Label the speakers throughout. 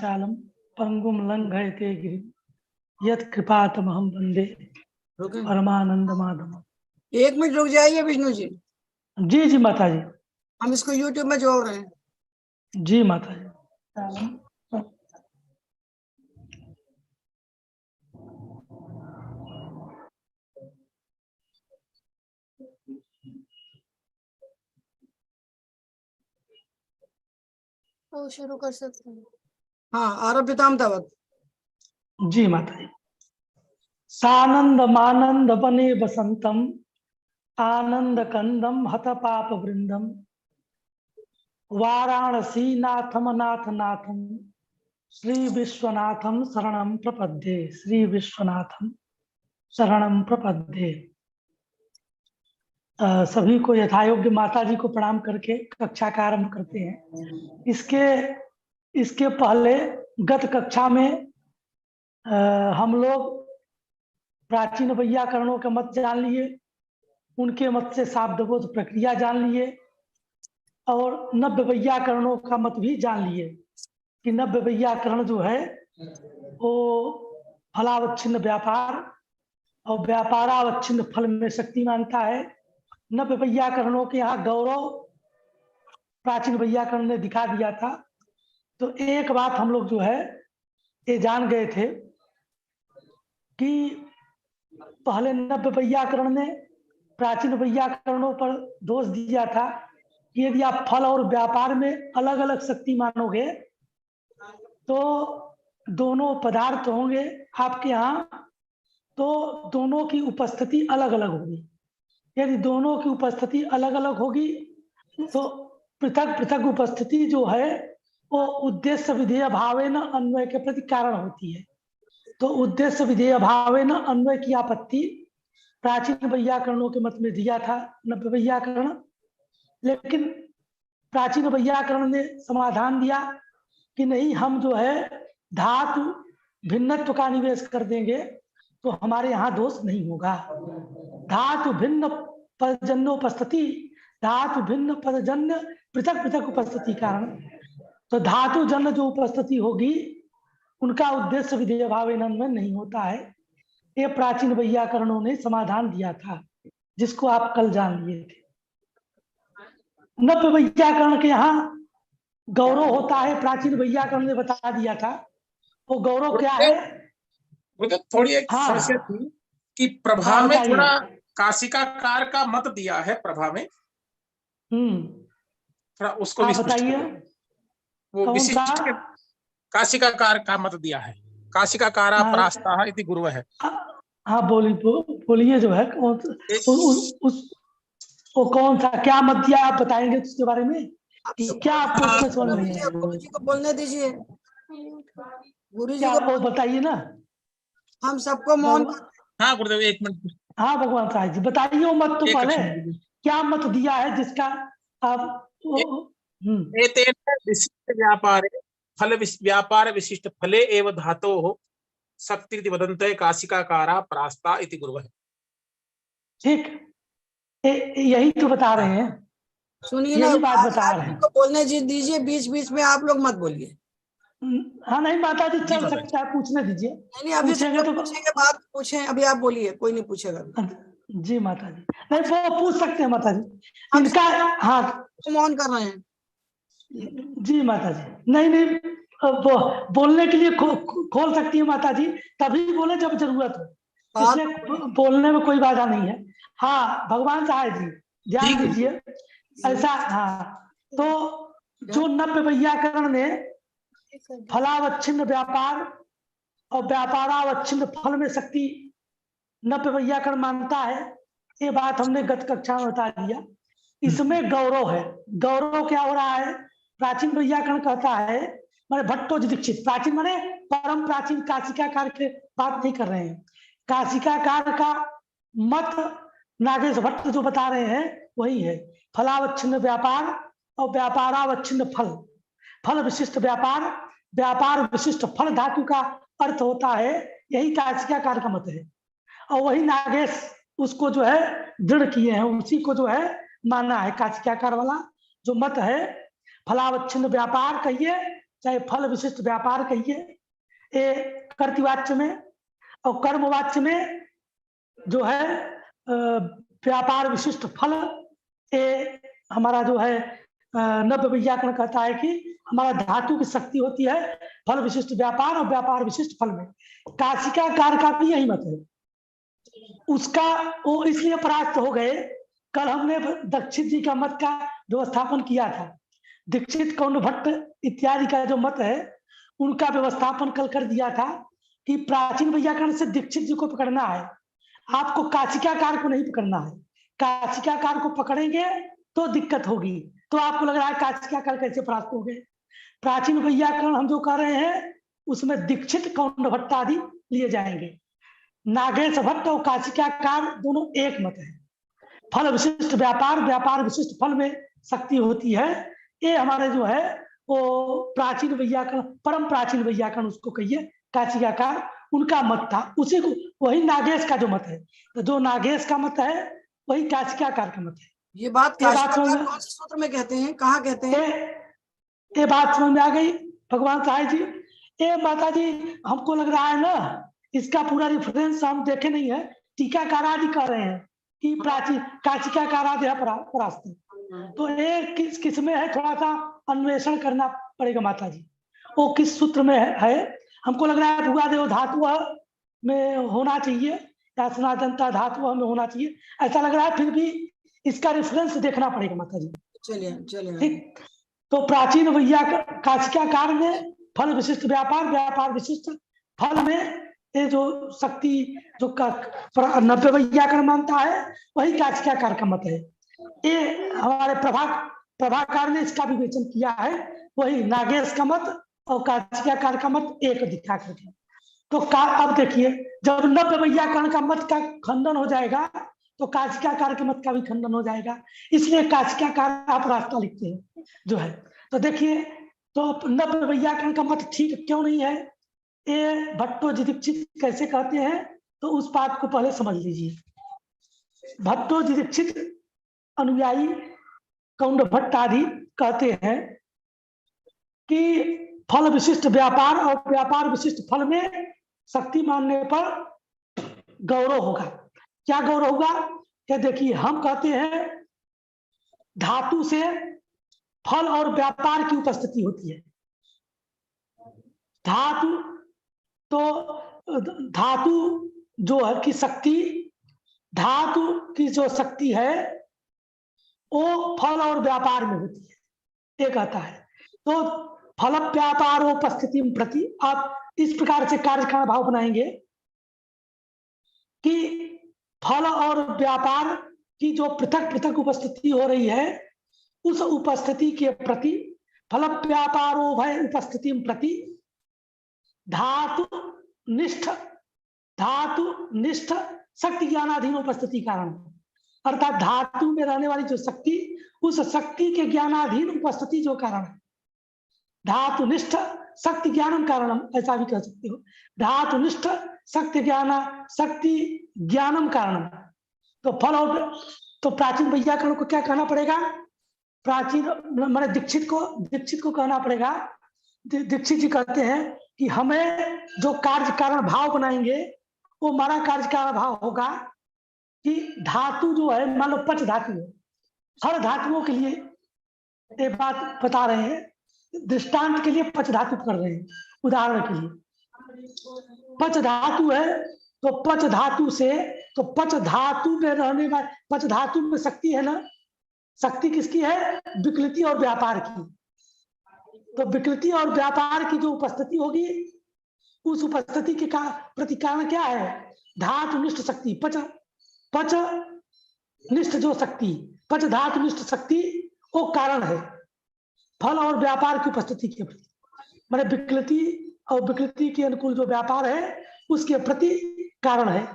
Speaker 1: वाचालम पंगुम लंघयते गिरि यत् कृपातमहं वंदे परमानंद माधव।
Speaker 2: 1 मिनट रुक जाइए विष्णु जी।
Speaker 1: जी जी माता जी।
Speaker 2: हम इसको यूट्यूब में जोड़ रहे हैं।
Speaker 1: जी माता जी।
Speaker 3: तो शुरू कर सकते हैं।
Speaker 2: हाँ, आरभ्यताम तावत्।
Speaker 1: जी माता जी। सानंद मानंद बने बसंतम आनंद कंदम हत पाप वृंदम वाराणसी नाथम नाथ नाथम श्री विश्वनाथम शरणम प्रपद्ये। श्री विश्वनाथम शरणम प्रपद्ये। सभी को यथायोग्य माता जी को प्रणाम करके कक्षा का आरंभ करते हैं। इसके पहले गत कक्षा में हम लोग प्राचीन वैयाकरणों के मत जान लिए, उनके मत से शाब्दबोध प्रक्रिया जान लिए और नव्य वैयाकरणों का मत भी जान लिए कि नव्य वैयाकरण जो है वो फलावच्छिन्न व्यापार और व्यापारावच्छिन्न फल में शक्ति मानता है। नव्य वैयाकरणों के यहाँ गौरव प्राचीन वैयाकरण ने दिखा दिया था। तो एक बात हम लोग जो है ये जान गए थे कि पहले नव्य वैयाकरण ने प्राचीन वैयाकरणों पर दोष दिया था कि यदि आप फल और व्यापार में अलग अलग शक्ति मानोगे तो दोनों पदार्थ होंगे आपके यहाँ, तो दोनों की उपस्थिति अलग अलग होगी। यदि दोनों की उपस्थिति अलग अलग होगी तो पृथक पृथक उपस्थिति जो है वो उद्देश्य विधेय भावेन अन्वय के प्रति कारण होती है। तो उद्देश्य विधेय भावेन अन्वय की आपत्ति प्राचीन वैयाकरणों के मत में दिया था नव्य वैयाकरण। लेकिन प्राचीन वैयाकरण ने समाधान दिया कि नहीं, हम जो है धातु भिन्नत्व का निवेश कर देंगे तो हमारे यहाँ दोष नहीं होगा। धातु भिन्न पदजन्योपस्थिति, धातु भिन्न पदजन्य पृथक पृथक उपस्थिति कारण, तो धातु जन्य जो उपस्थिति होगी उनका उद्देश्य विधेय भावेन अन्वय नहीं होता है। ये प्राचीन वैयाकरणों ने समाधान दिया था जिसको आप कल जान लिए थे। नव्य वैयाकरण के यहाँ गौरव होता है, प्राचीन वैयाकरण ने बता दिया था। वो गौरव क्या है?
Speaker 4: थोड़ी एक समस्या थी कि प्रभा में थोड़ा काशिकाकार का मत दिया है। प्रभा में थोड़ा उसको
Speaker 1: बताइए।
Speaker 4: वो विशिष्ट काशिकाकार का मत दिया है। काशिकाकारा प्रास्ता इति गुरु है।
Speaker 1: हाँ बोलिए जो है वो कौन सा क्या मत दिया, आप बताएंगे उसके बारे में कि क्या आपको उसमें समझ नहीं है?
Speaker 2: गुरु जी को बोलने दीजिए। गुरु जी
Speaker 1: को बताइए ना,
Speaker 2: हम सबको मौन।
Speaker 4: हाँ गुरुदेव 1 मिनट।
Speaker 1: हाँ भगवान साहब जी बताइए वो मत तो पहले क्या मत दिया है जिसका आप
Speaker 4: विशिष्ट व्यापार फल व्यापार विशिष्ट फले एव धातो हो शक्ति वदन्ते काशिकाकारा प्रास्ता इति गुरु है।
Speaker 1: ठीक, यही तो बता रहे हैं।
Speaker 2: सुनिए ना, बात बता रहे हैं। बोलने दीजिए, बीच बीच में आप लोग मत बोलिए।
Speaker 1: हाँ नहीं माता जी चल सकता है, पूछने दीजिए।
Speaker 2: नहीं अभी पूछेंगे तो पूछेंगे, बात पूछें। अभी आप बोलिए, कोई नहीं पूछेगा।
Speaker 1: जी माता जी नहीं वो पूछ सकते हैं माता जी इनका। हाँ
Speaker 2: मौन कर रहे हैं।
Speaker 1: जी माता जी नहीं बोलने के लिए खोल सकती है माता जी, तभी बोले जब जरूरत हो, इसलिए बोलने में कोई बाधा नहीं है। हाँ भगवान साहब जी ध्यान दीजिए ऐसा। हाँ तो जो नव्य वैयाकरण ने फलावच्छिन्न व्यापार और व्यापारावच्छिन्न फल में शक्ति नव्य वैयाकरण मानता है, ये बात हमने गत कक्षा में बता दिया। इसमें गौरव है। गौरव क्या हो रहा है? प्राचीन वैयाकरण कहता है, माने भट्टोजी दीक्षित, प्राचीन माने परम प्राचीन काशिकाकार के बात नहीं कर रहे हैं। काशिकाकार का मत नागेश भट्ट जो बता रहे हैं वही है। फलावच्छिन्न व्यापार और व्यापारावच्छिन्न फल, फल विशिष्ट व्यापार, व्यापार विशिष्ट फल धातु का अर्थ होता है, यही काशिकाकार का मत है। और वही नागेश उसको जो है दृढ़ किए हैं, उसी को जो है माना है। काशिकाकार वाला जो मत है फलावच्छिन्न व्यापार कहिए चाहे फल विशिष्ट व्यापार कहिए, ये कर्तृवाच्य में, और कर्मवाच्य में जो है व्यापार विशिष्ट फल, ये हमारा जो है नव्य वैयाकरण कहता है कि हमारा धातु की शक्ति होती है फल विशिष्ट व्यापार और व्यापार विशिष्ट फल में। काशिकाकार का भी यही मत है, उसका वो इसलिए परास्त हो गए। कल हमने दीक्षित जी का मत का व्यवस्थापन किया था, दीक्षित कौंड भट्ट इत्यादि का जो मत है उनका व्यवस्थापन कल कर दिया था कि प्राचीन वैयाकरण से दीक्षित जी को पकड़ना है, आपको काशिकाकार को नहीं पकड़ना है। काशिकाकार को पकड़ेंगे तो दिक्कत होगी। तो आपको लग रहा है काशिकाकार कैसे प्राप्त हो गए? प्राचीन वैयाकरण हम जो कर रहे हैं उसमें दीक्षित कौंड भट्ट आदि लिए जाएंगे। नागेश भट्ट और काशिकाकार दोनों एक मत है। फल विशिष्ट व्यापार, व्यापार विशिष्ट फल में शक्ति होती है। ये हमारे जो है वो प्राचीन वैयाकरण, परम प्राचीन वैयाकरण उसको कहिए, काशिकाकार उनका मत था। उसी को वही नागेश का जो मत है, तो जो नागेश का मत है वही काशिकाकार का मत है।
Speaker 2: ये बात काशिकाकार कौन से सूत्र में कहते हैं, कहाँ कहते हैं?
Speaker 1: ये बात समझ में आ गई भगवान साहिब जी? ये माता जी हमको लग रहा है ना इसका पूरा रेफरेंस हम देखे नहीं है, टीकाकार आदि कर रहे हैं कि प्राचीन काशिकाकार आदि परास्त। तो ये किस में है, थोड़ा सा अन्वेषण करना पड़ेगा माता जी, वो किस सूत्र में है। हमको लग रहा है भुगादेव धातु में होना चाहिए या स्नातनता धातु में होना चाहिए, ऐसा लग रहा है। फिर भी इसका रेफरेंस देखना पड़ेगा माता जी।
Speaker 2: चलिए
Speaker 1: ठीक। तो प्राचीन वैयाकरण काशिकाकार में फल विशिष्ट व्यापार, व्यापार विशिष्ट फल में ये जो शक्ति जो नव्य वैयाकरण मानता है वही काशिकाकार का मत है। ये हमारे प्रभाकार ने इसका विवेचन किया है, वही नागेश का मत और काशिकाकार का मत एक दिखा करके। तो अब देखिए जब नव्य वैयाकरण का मत का खंडन हो जाएगा तो काशिकाकार के मत का भी खंडन हो जाएगा, इसलिए काशिकाकार आप रास्ता लिखते हैं जो है। तो देखिए तो नव्य वैयाकरण का मत ठीक क्यों नहीं है, ये भट्टो दीक्षित कैसे कहते हैं, तो उस बात को पहले समझ लीजिए। भट्टो दीक्षित अनुयायी कौंड भट्ट आदि कहते हैं कि फल विशिष्ट व्यापार और व्यापार विशिष्ट फल में शक्ति मानने पर गौरव होगा। क्या गौरव होगा? क्या देखिए हम कहते हैं धातु से फल और व्यापार की उपस्थिति होती है। धातु तो धातु जो है की शक्ति, धातु की जो शक्ति है वो फल और व्यापार में होती है, ये कहता है। तो फल व्यापारोपस्थिति प्रति आप इस प्रकार से कार्य का भाव बनाएंगे कि फल और व्यापार की जो पृथक पृथक उपस्थिति हो रही है उस उपस्थिति के प्रति फल व्यापारोभय उपस्थिति प्रति धातु निष्ठ शक्ति ज्ञानाधीन उपस्थिति कारण, अर्थात धातु में रहने वाली जो शक्ति उस शक्ति के ज्ञानाधीन उपस्थिति जो कारण है, धातु निष्ठ शक्ति ज्ञानम कारणम, ऐसा भी कह सकते हो। धातु निष्ठ शक्ति ज्ञानम कारणम। तो फल और तो प्राचीन वैयाकरण को क्या कहना पड़ेगा? प्राचीन मैंने दीक्षित को कहना पड़ेगा। दीक्षित जी कहते हैं कि हमें जो कार्य कारण भाव बनाएंगे वो हमारा कार्य कारण भाव होगा कि धातु जो है, मान लो पंच धातु है, हर धातुओं के लिए ये बात बता रहे हैं, दृष्टांत के लिए पंच धातु कर रहे हैं। उदाहरण के लिए पंच धातु है तो पंच धातु से, तो पंच धातु में रहने वाले, पंच धातु में शक्ति है ना, शक्ति किसकी है? विकृति और व्यापार की। तो विकृति और व्यापार की जो उपस्थिति होगी उस उपस्थिति के प्रति कारण क्या है? धातु निष्ठ शक्ति, पच निष्ठ जो शक्ति, पच धातु निष्ठ शक्ति वो कारण है फल और व्यापार की उपस्थिति के प्रति। मैंने विकृति और विकृति के अनुकूल जो व्यापार है उसके प्रति कारण है।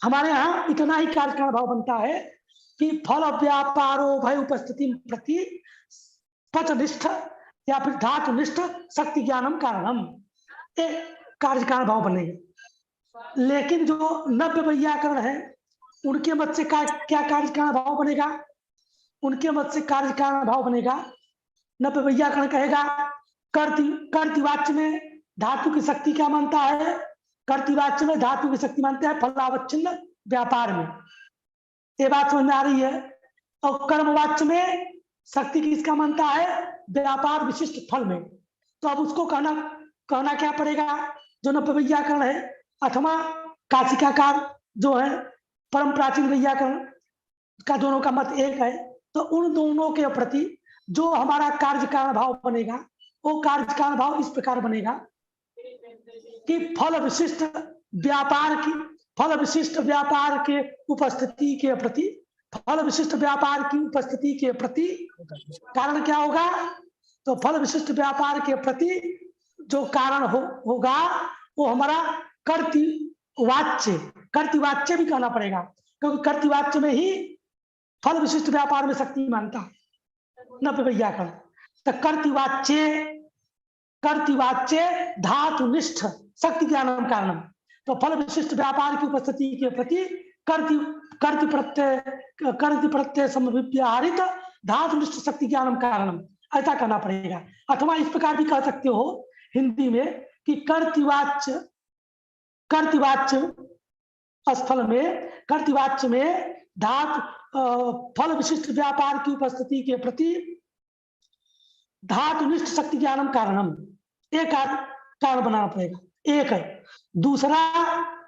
Speaker 1: हमारे यहाँ इतना ही कार्य कारण भाव बनता है कि फल व्यापारो भय उपस्थिति प्रति पचनिष्ठ या फिर धातु निष्ठ शक्ति ज्ञानम कारणम, कार्य कारण भाव बनेगा। लेकिन जो नव्य वैयाकरण है उनके मत से क्या कार्य कारण भाव बनेगा? उनके मत से कार्य कारण भाव बनेगा, नव्य वैयाकरण कहेगा कर्तृवाच्य में धातु की शक्ति क्या मानता है? कर्तृवाच्य में धातु की शक्ति मानता है फलावच्छिन्न व्यापार में। ये बात समझ में आ रही है। और कर्मवाच्य में शक्ति किसका मानता है? व्यापार विशिष्ट फल में। तो अब उसको कहना क्या पड़ेगा? जो नव्य वैयाकरण है अथवा काशिकाकार जो है परम प्राचीन वैयाकरण का दोनों का मत एक है। तो उन दोनों के प्रति जो हमारा कार्य कारण भाव बनेगा वो कार्य कारण भाव इस प्रकार बनेगा कि फल विशिष्ट व्यापार के उपस्थिति के प्रति, फल विशिष्ट व्यापार की उपस्थिति के प्रति कारण क्या होगा? तो फल विशिष्ट व्यापार के प्रति जो कारण होगा वो हमारा कर्तृवाच्य भी कहना पड़ेगा, क्योंकि कर्तृवाच्य में ही फल विशिष्ट व्यापार में शक्ति मानता है नव्य वैयाकरण। तो कर्तृवाच्य धातुनिष्ठ शक्ति ज्ञानम कारणम। तो फल विशिष्ट व्यापार की उपस्थिति के प्रति कर्तृ प्रत्यय समव्यवहारित धातुनिष्ठ शक्ति ज्ञानम कारणम, ऐसा कहना पड़ेगा। अथवा इस प्रकार भी कह सकते हो हिंदी में कि कर्तृवाच्य में धातु फल विशिष्ट व्यापार की उपस्थिति के प्रति धातुनिष्ठ शक्ति ज्ञानम कारणम, एक कारण बनाना पड़ेगा। एक है। दूसरा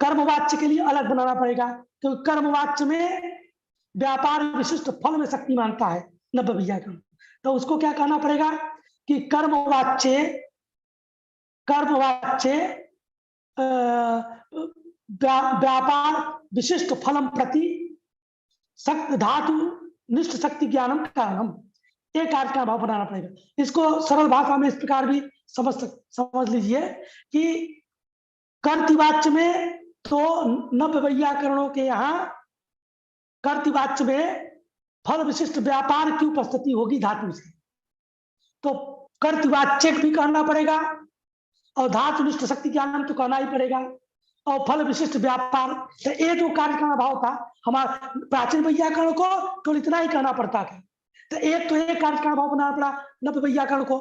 Speaker 1: कर्मवाच्य के लिए अलग बनाना पड़ेगा, क्योंकि कर्मवाच्य में व्यापार विशिष्ट फल में शक्ति मानता है नव्य वैयाकरण। तो उसको क्या कहना पड़ेगा कि कर्मवाच्य व्यापार विशिष्ट फलम प्रति धातु निष्ठ शक्ति ज्ञानम कारणम, एक कार्य का भाव बनाना पड़ेगा। इसको सरल भाषा में इस प्रकार भी समझ लीजिए कि कर्तृवाच्य में तो नव्य वैयाकरणों के यहाँ कर्तृवाच्य में फल विशिष्ट व्यापार की उपस्थिति होगी धातु से, तो कर्तृवाच्य भी कहना पड़ेगा और धातुनिष्ठ शक्ति ज्ञानम तो कहना ही पड़ेगा, और फल विशिष्ट व्यापार। तो ये जो कार्य का भाव था हमारा प्राचीन वैयाकरण को तो इतना ही कहना पड़ता था। तो एक कार्य का भाव बनाना पड़ा नव्य वैयाकरण को,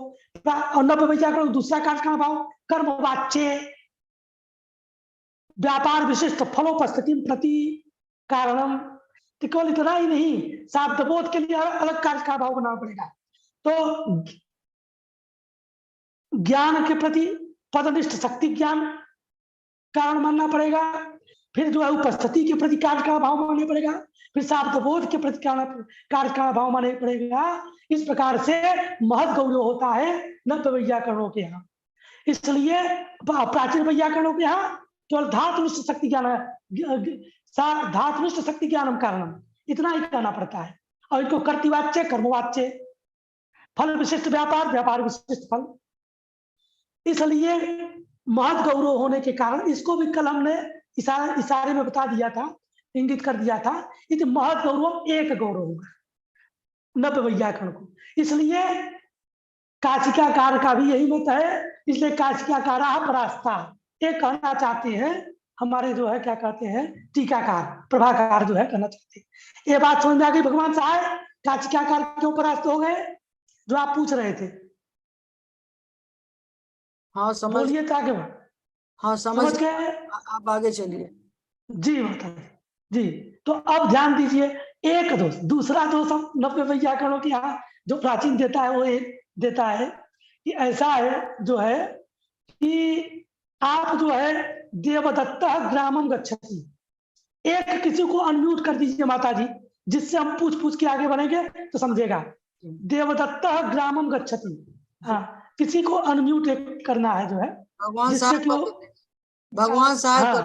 Speaker 1: और नव्य वैयाकरण दूसरा कार्य का भाव कर्मवाच्य व्यापार विशिष्ट फलोपस्थिति प्रति कारणम। तो केवल इतना ही नहीं, शाब्दबोध के लिए अलग कार्य का भाव बनाना पड़ेगा। तो ज्ञान के प्रति पदनिष्ठ शक्ति ज्ञान कारण मानना पड़ेगा, फिर जो है उपस्थिति के प्रति कार्य का भाव मानना पड़ेगा, फिर शाब्दबोध के प्रति कार्य का भाव मानना पड़ेगा। इस प्रकार से महद गौरव होता है नव्य वैयाकरणों के यहाँ। इसलिए प्राचीन वैयाकरणों के यहाँ केवल धातुनिष्ठ शक्ति ज्ञान, धातुनिष्ठ शक्ति ज्ञानम कारणम, इतना ही कहना पड़ता है। और इनको कर्तृवाच्य कर्मवाच्य फल विशिष्ट व्यापार विशिष्ट फल, इसलिए महद गौरव होने के कारण इसको भी कल हमने इशारे में बता दिया था, इंगित कर दिया था। इस महद गौरव एक गौरव होगा नव्य वैयाकरण को। इसलिए काशिकाकार का भी यही मत है। इसलिए काशिकाकारा परास्ता ये कहना चाहते हैं हमारे जो है क्या कहते हैं टीकाकार प्रभाकार जो है कहना चाहते हैं। ये बात समझ में आ गई भगवान साहब? काशिकाकार क्यों परास्त हो गए जो आप पूछ रहे थे?
Speaker 2: हाँ समझ,
Speaker 1: बोलिए आगे।
Speaker 2: हाँ समझ
Speaker 1: गए,
Speaker 2: आप आगे चलिए।
Speaker 1: जी माता जी। तो अब ध्यान दीजिए, एक दोष। दूसरा दोष हम नव्य वैयाकरणों के यहाँ जो प्राचीन देता है वो एक देता है कि ऐसा है जो है कि आप जो है देवदत्त ग्रामम गच्छति, एक किसी को अनम्यूट कर दीजिए माता जी, जिससे हम पूछ के आगे बढ़ेंगे तो समझेगा। देवदत्त ग्रामम गच्छति, हाँ किसी को अनम्यूट करना है जो है
Speaker 2: भगवान साहब, भगवान साहब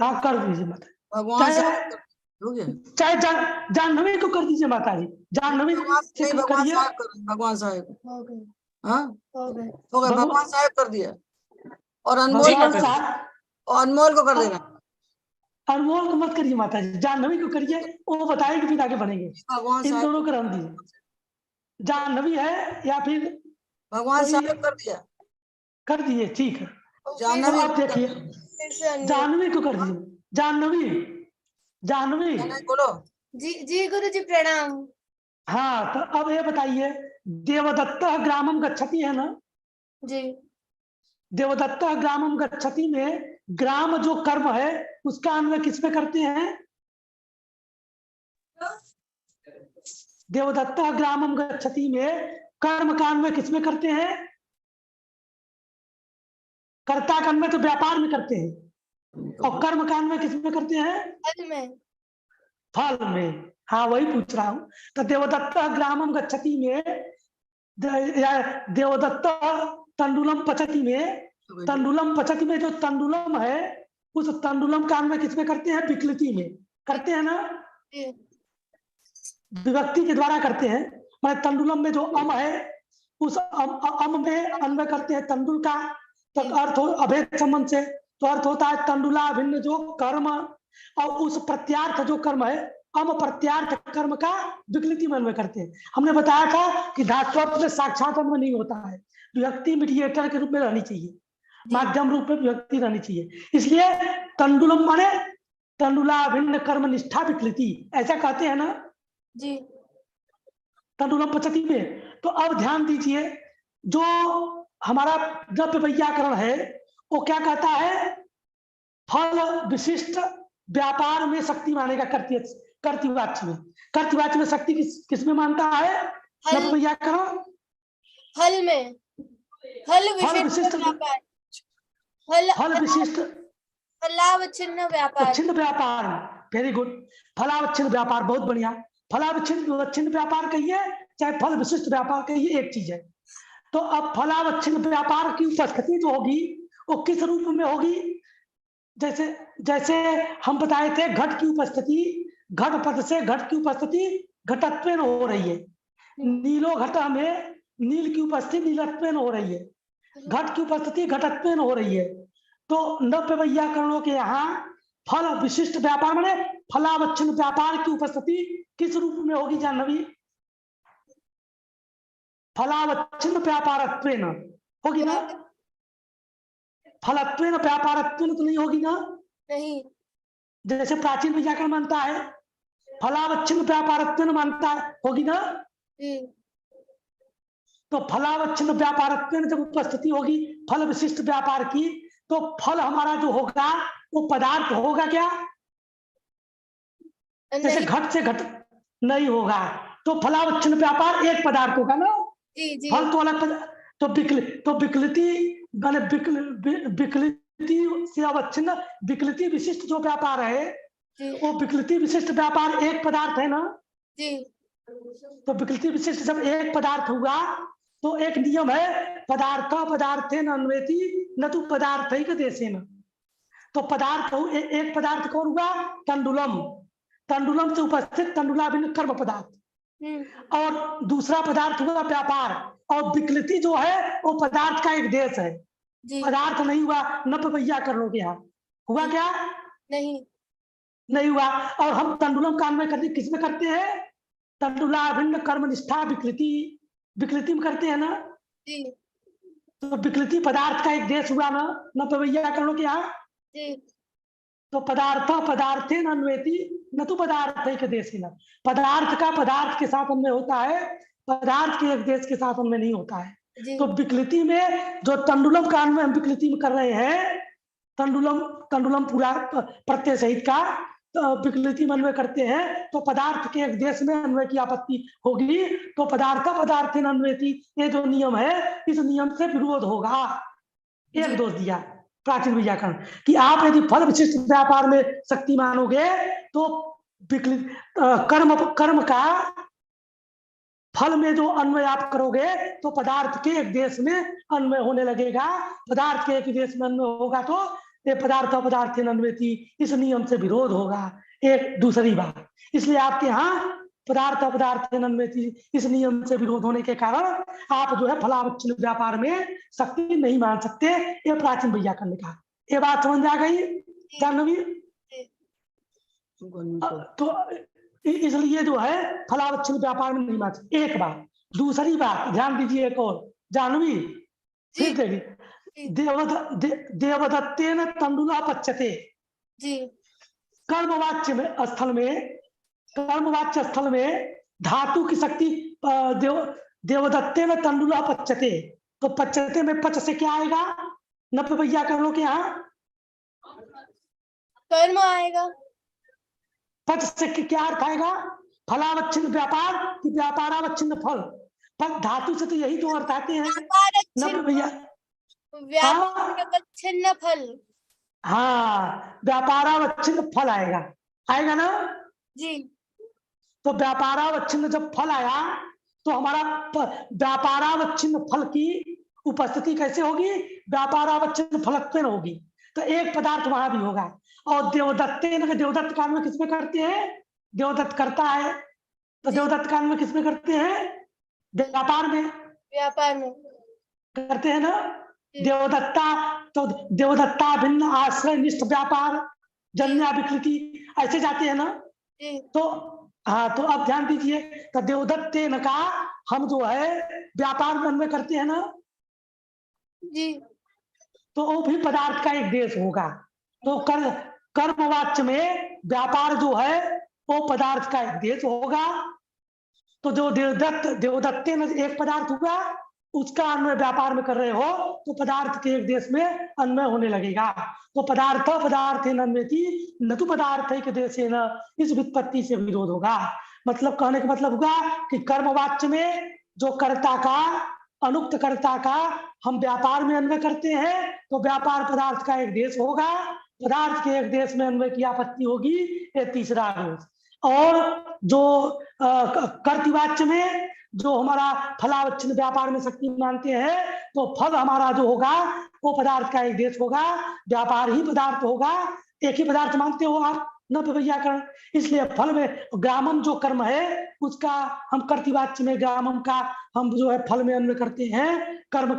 Speaker 1: हाँ कर दीजिए माता।
Speaker 2: भगवान साहब हो गया,
Speaker 1: चाहे जाह्नवी को कर दीजिए माता जी, जाह्नवी से
Speaker 2: भगवान
Speaker 1: करिए।
Speaker 2: भगवान साहब
Speaker 3: हो गए
Speaker 2: हाँ
Speaker 3: हो गए
Speaker 2: हो गया, भगवान साहब कर दिया। और अनमोल अनमोल को कर देना।
Speaker 1: अनमोल को मत करिए माता जी, जाह्नवी को करिए, वो बताएगी फिर आगे बढ़ेंगे।
Speaker 2: भगवान
Speaker 1: इन
Speaker 2: साहब
Speaker 1: दोनों को रन दीजिए, जाह्नवी है या फिर
Speaker 2: भगवान साहब कर दिया,
Speaker 1: कर दिए, ठीक है।
Speaker 2: जाह्नवी
Speaker 1: आप देखिए,
Speaker 3: फिर से unmute।
Speaker 1: जाह्नवी को कर दीजिए, जाह्नवी
Speaker 2: बोलो।
Speaker 3: जी गुरु जी प्रणाम।
Speaker 1: हाँ तो अब ये बताइए, देवदत्त ग्रामम गच्छति है ना,
Speaker 3: जी।
Speaker 1: देवदत्त ग्रामम गच्छति में ग्राम जो कर्म है उसका अन्वय किसमें करते हैं? देवदत्त ग्रामम गच्छति में कर्म का अन्वय किसमें करते हैं? कर्ता का अन्वय तो व्यापार में करते हैं और कर्म का अन्वय किसमें करते हैं?
Speaker 3: फल में।
Speaker 1: फल में। हाँ वही पूछ रहा हूं। तो देवदत्त ग्रामम गच्छति में देवदत्त तंडुलम पचति में, तंडुलम पचति में जो तंडुलम है उस तंडुलम का अन्वय किसमें करते हैं? विकृति में करते हैं ना, विभक्ति के द्वारा करते हैं। मैं तंडुलम में जो अम है उस अम में अन्वय करते हैं तंडुल का, तो अर्थ हो अभेद संबंध से, तो अर्थ होता है तंडुला भिन्न जो कर्म, और उस प्रत्यार्थ जो कर्म है अम प्रत्यार्थ कर्म का विकृति में अन्वय करते हैं। हमने बताया था कि धात्वत्व में साक्षात अन्वय नहीं होता है, विभक्ति मीडिएटर के रूप में रहनी चाहिए, माध्यम रूप में विभक्ति रहनी चाहिए। इसलिए तंडुलम माने तंडुला भिन्न कर्म निष्ठा विकृति, ऐसा कहते हैं ना
Speaker 3: जी।
Speaker 1: तंडुलम पचति में। तो अब ध्यान दीजिए, जो हमारा द्रव्य वैयाकरण है वो क्या कहता है? फल विशिष्ट व्यापार में शक्ति मानेगा कर्तृवाच्य में। कर्तृवाच्य में शक्ति किसमें मानता है द्रव्य वैयाकरण?
Speaker 3: फल में। फल विशिष्ट व्यापार।
Speaker 1: फल विशिष्ट
Speaker 3: फलावच्छिन्न व्यापार।
Speaker 1: छिन्न व्यापार, वेरी गुड। फलावच्छिन्न व्यापार, बहुत बढ़िया। फलावच्छिन्न व्यापार कहिए चाहे फल विशिष्ट व्यापार कहिए, एक चीज है। तो अब फलावच्छिन्न व्यापार की उपस्थिति जो होगी वो किस रूप में होगी? जैसे हम बताए थे घट की उपस्थिति, घट पद से घट की उपस्थिति घटत्वेन हो रही है। नीलो घट में नील की उपस्थिति नीलत्वेन हो रही है, घट की उपस्थिति घटत्वेन हो रही है। तो नव्य वैयाकरणों के यहाँ फल विशिष्ट व्यापार माने फलावच्छिन्न व्यापार की उपस्थिति किस रूप में होगी जाह्नवी? फलावच्छिन्न व्यापारत्वेन होगी ना? फलत्वेन व्यापारत्वेन तो नहीं होगी ना?
Speaker 3: नहीं।
Speaker 1: जैसे प्राचीन वैयाकरण मानता है फलावच्छिन्न व्यापारत्वेन मानता है, होगी ना? तो फलावच्छिन्न व्यापारत्वेन जब उपस्थिति होगी फल विशिष्ट व्यापार की, तो फल हमारा जो होगा वो पदार्थ होगा क्या? जैसे घट से घट नहीं होगा, तो फलावच्छिन्न व्यापार एक पदार्थ होगा ना?
Speaker 3: जी।
Speaker 1: फल तो अलग तो विकृति माने विकृति से अवच्छिन्न विकृति विशिष्ट जो व्यापार है वो विकृति विशिष्ट व्यापार एक पदार्थ है ना
Speaker 3: जी।
Speaker 1: तो विकृति विशिष्ट जब एक पदार्थ हुआ तो एक नियम है पदार्थ पदार्थेन अन्वेति न तो पदार्थैक देशेन। तो पदार्थ एक पदार्थ कौन हुआ? तंडुलम। तंडुलम से उपस्थित तंडुलाभिन्न कर्म पदार्थ, और दूसरा पदार्थ हुआ व्यापार, और विकृति जो है वो पदार्थ का एक देश है, पदार्थ नहीं हुआ। नव्य वैयाकरणों के यहाँ हुआ क्या? नहीं हुआ। और हम तंडुलम का अन्वय करते किसमें करते हैं? तंडुलाभिन्न कर्म निष्ठा विकृति में करते हैं ना? तो विकृति पदार्थ का एक देश हुआ ना नव्य वैयाकरणों के यहाँ। तो पदार्थ पदार्थेन अन्वेति न तो पदार्थैक देशेन। पदार्थ का पदार्थ के साथ अन्वय होता है, पदार्थ के एक देश के साथ अन्वय नहीं होता है। तो विकृति में जो तंडुलम का अन्वय हम विकृति में कर रहे हैं, तंडुलम पूरा प्रत्यय सहित का विकृति में अन्वय करते हैं, तो पदार्थ के एक देश में अन्वय की आपत्ति होगी। तो पदार्थ पदार्थेन अन्वेति ये जो नियम है इस नियम से विरोध होगा। एक दोष दिया प्राचीन वैयाकरण कि आप यदि फल विशिष्ट व्यापार में शक्ति मानोगे तो कर्म का फल में जो अन्वय आप करोगे तो पदार्थ के एक देश में अन्वय होने लगेगा। पदार्थ के एक देश में अन्वय होगा तो ये पदार्थ पदार्थेन अन्वेति इस नियम से विरोध होगा। एक दूसरी बात, इसलिए आपके यहाँ पदार्थ पदार्थेन अन्वेति इस नियम से विरोध होने के कारण आप जो है फलावच्छिन्न व्यापार में शक्ति नहीं मान सकते। ये प्राचीन वैयाकरण ने कहा। ये बात समझ आ गई जाह्नवी? तो इसलिए जो है फलावच्छिन्न व्यापार में नहीं मान सकते। एक बात। दूसरी बात ध्यान दीजिए एक और जाह्नवी, फिर देखिए देवदत्तेन तंडुला पच्यते। कर्मवाच्य स्थल में धातु की शक्ति देवदत्तेन तंडुला पच्यते। तो पचते में पच से क्या आएगा नप व्याकरणों के यहाँ?
Speaker 3: कर्म आएगा।
Speaker 1: पच से क्या अर्थ आएगा? फलावच्छिन्न व्यापार कि व्यापारावच्छिन्न फल? पर धातु से तो यही तो अर्थ आते हैं नप भैया।
Speaker 3: व्यापारावच्छिन्न फल।
Speaker 1: हाँ, व्यापारावच्छिन्न फल आएगा, आएगा ना
Speaker 3: जी।
Speaker 1: तो व्यापारावच्छिन्न जब फल आया तो हमारा व्यापारावच्छिन्न फल की उपस्थिति कैसे होगी? व्यापारावच्छिन्न फलत्वेन होगी। तो एक पदार्थ वहां भी होगा। और देवदत्तेन, देवदत्त काल में किसमें करते हैं? देवदत्त करता है, तो देवदत्त काल में किसमें करते हैं? व्यापार में।
Speaker 3: व्यापार में
Speaker 1: करते हैं ना देवदत्ता। तो देवदत्ता भिन्न आश्रय निष्ठ व्यापार जन्या विकृति ऐसे जाते हैं ना। तो हाँ, तो अब ध्यान दीजिए, तो देवदत्तेन का हम जो है व्यापार में अन्वय करते हैं ना
Speaker 3: जी।
Speaker 1: तो वो भी पदार्थ का एक देश होगा। तो कर्मवाच्य में व्यापार जो है वो पदार्थ का एक देश होगा। तो जो देवदत्तेन एक पदार्थ हुआ, उसका अन्वय व्यापार में कर रहे हो तो पदार्थ के एक देश में अन्वय होने लगेगा। तो पदार्थ पदार्थेन अन्वयति न तो पदार्थ देश न, इस व्युत्पत्ति से विरोध होगा। मतलब कहने का मतलब होगा कि कर्मवाच्य में जो कर्ता का, अनुक्त कर्ता का हम व्यापार में अन्वय करते हैं तो व्यापार पदार्थ का एक देश होगा, पदार्थ के एक देश में अन्वय की आपत्ति होगी, ये तीसरा दोष। और जो कर्तृवाच्य में जो हमारा फलावच्छिन्न व्यापार में शक्ति मानते हैं तो फल हमारा जो होगा वो पदार्थ का एक देश होगा, व्यापार ही पदार्थ होगा। एक ही पदार्थ मानते हो आप न व्याकरण, इसलिए फल में ग्रामम जो कर्म है उसका हम कर्तृवाच्य में ग्रामम का हम जो है फल में अन्वय करते हैं, कर्म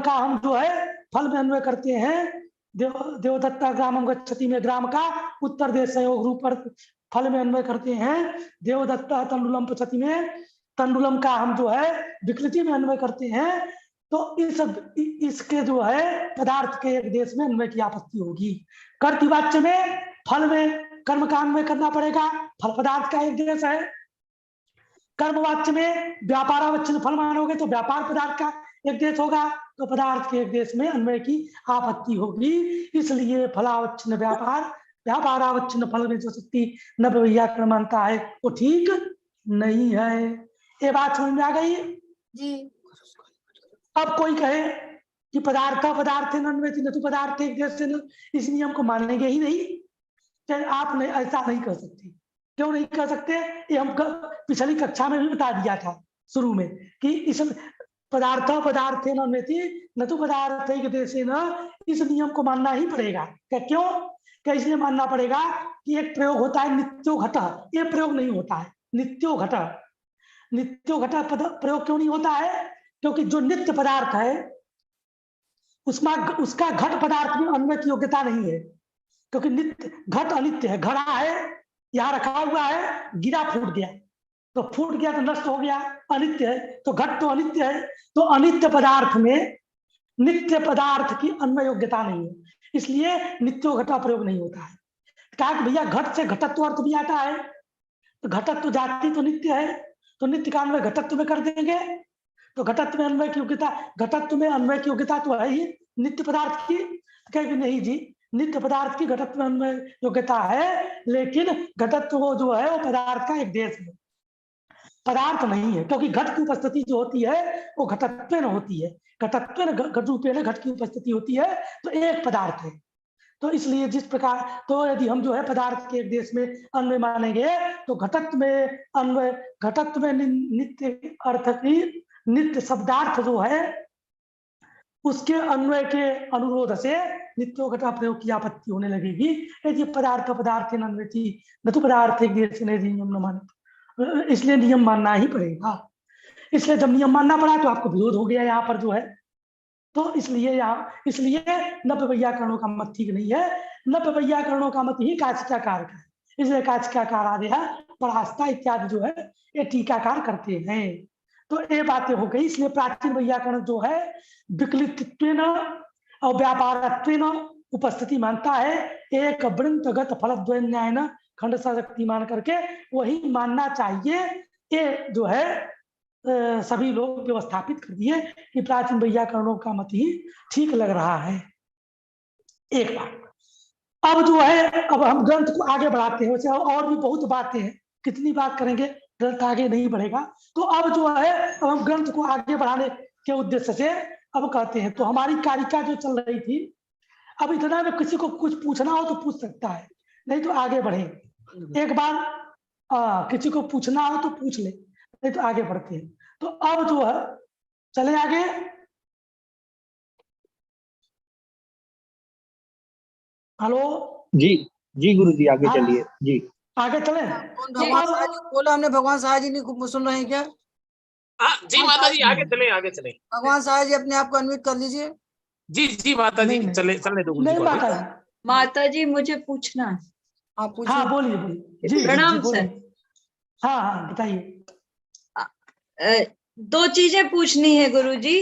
Speaker 1: का हम जो है फल में अन्वय करते हैं। देवदत्ता ग्रामम गच्छति में ग्राम का उत्तर देश संयोग रूप फल में अन्वय करते हैं। देवदत्ता तंडुलम पचति में तंडुलम का हम जो है विकृति में अन्वय करते हैं। तो इसके जो है पदार्थ के एक देश में अन्वय की आपत्ति होगी। कर्तृवाच्य में फल में कर्म का अन्वय करना पड़ेगा, फल पदार्थ का एक देश है। कर्मवाच्य में व्यापारावच्छिन्न फल मानोगे तो व्यापार पदार्थ का एक देश होगा, तो पदार्थ के एक देश में अन्वय की आपत्ति होगी। इसलिए फलावच्छिन्न व्यापार व्यापारावच्छिन्न फल में जो शक्ति नव व्याकरण मानता है वो ठीक नहीं है। ये बात समझ में आ गई
Speaker 3: जी।
Speaker 1: अब कोई कहे कि पदार्थ पदार्थ न तो पदार्थ एक देश से न, इस नियम को मानेंगे ही नहीं, चाहे आप नहीं ऐसा नहीं कर सकते। क्यों नहीं कर सकते? ये हम पिछली कक्षा में भी बता दिया था शुरू में कि इस पदार्थ न तो पदार्थ एक देश से न, इस नियम को मानना ही पड़ेगा। क्यों? क्या इसलिए मानना पड़ेगा कि एक प्रयोग होता है नित्यो घट, ये प्रयोग नहीं होता है नित्यो घट। नित्यो घट प्रयोग क्यों नहीं होता है? क्योंकि जो नित्य पदार्थ है उसका घट पदार्थ में अन्वय की योग्यता नहीं है, क्योंकि नित्य घट अनित्य है। घड़ा है यहाँ रखा हुआ है, गिरा फूट गया तो फूट गया तो नष्ट हो गया, अनित्य है। तो घट तो अनित्य है, तो अनित्य पदार्थ में नित्य पदार्थ की अन्वय योग्यता नहीं है, इसलिए नित्यो घटा प्रयोग नहीं होता है। कहा कि भैया घट से घटत्व अर्थ भी आता है, तो घटत्व जाति तो नित्य है, तो नित्य का अन्वय घटत्व में कर देंगे। तो घटत्व में अन्वय की योग्यता, घटत्व में अन्वय की योग्यता तो है ही नित्य पदार्थ की। कहेंगे नहीं जी, नित्य पदार्थ की घटत्व में अन्वय योग्यता है, लेकिन घटत्व जो है वो पदार्थ का एक देश है, पदार्थ नहीं है। क्योंकि घट की उपस्थिति जो होती है वो घटत्व में होती है, घटत्व घट रूपे में घट की उपस्थिति होती है, तो एक पदार्थ है। तो इसलिए जिस प्रकार, तो यदि हम जो है पदार्थ के एक देश में अन्वय मानेंगे तो घटत्व में अन्वय, घटत्व में नित्य अर्थ की नित्य शब्दार्थ जो है उसके अन्वय के अनुरोध से नित्यो घटा प्रयोग की आपत्ति होने लगेगी। यदि पदार्थ पदार्थ अन्वय थी न तो पदार्थ एक देश से नियम न माने, इसलिए नियम मानना ही पड़ेगा। इसलिए जब नियम मानना पड़ा तो आपको विरोध हो गया यहाँ पर जो है। तो इसलिए नव व्याकरणों का मत ठीक नहीं है, नव व्याकरणों का मत ही काचिकाकार का है। इसलिए काचिकाकार आदि है परास्ता इत्यादि जो है ये टीकाकार करते हैं। तो ये बातें हो गई। इसलिए प्राचीन व्याकरण जो है विकलितत्वेन और व्यापारत्वेन उपस्थिति मानता है, एक वृंतगत फलद्वय न्याय न खंड शक्ति मान करके वही मानना चाहिए। ये जो है सभी लोग व्यवस्थापित कर दिए कि प्राचीन वैयाकरणों का मत ही ठीक लग रहा है। एक बात। अब जो है, अब हम ग्रंथ को आगे बढ़ाते हैं। वैसे और भी बहुत बातें हैं, कितनी बात करेंगे, ग्रंथ आगे नहीं बढ़ेगा। तो अब जो है, अब हम ग्रंथ को आगे बढ़ाने के उद्देश्य से अब कहते हैं, तो हमारी कारिका जो चल रही थी, अब इतना में किसी को कुछ पूछना हो तो पूछ सकता है, नहीं तो आगे बढ़े। एक बार किसी को पूछना हो तो पूछ ले, नहीं तो आगे बढ़ते हैं। तो अब जो है, चले आगे। हेलो
Speaker 5: जी जी गुरु जी, आगे चलिए जी।
Speaker 1: आगे चले।
Speaker 2: भगवान साहब जी बोला हमने, भगवान साहब जी नहीं सुन रहे हैं क्या?
Speaker 4: जी माता जी, आगे चले, आगे चले।
Speaker 2: भगवान साहब जी अपने आप को अनम्यूट कर लीजिए।
Speaker 4: जी जी माता जी, चले, चलने दो गुरु जी को।
Speaker 6: माता जी मुझे पूछना।
Speaker 2: हाँ पूछिए।
Speaker 1: हाँ बोलिए बोलिए। जी
Speaker 6: प्रणाम
Speaker 1: बोलिए।
Speaker 6: सर।
Speaker 1: हाँ हाँ बताइए।
Speaker 6: 2 चीजें पूछनी है गुरु जी।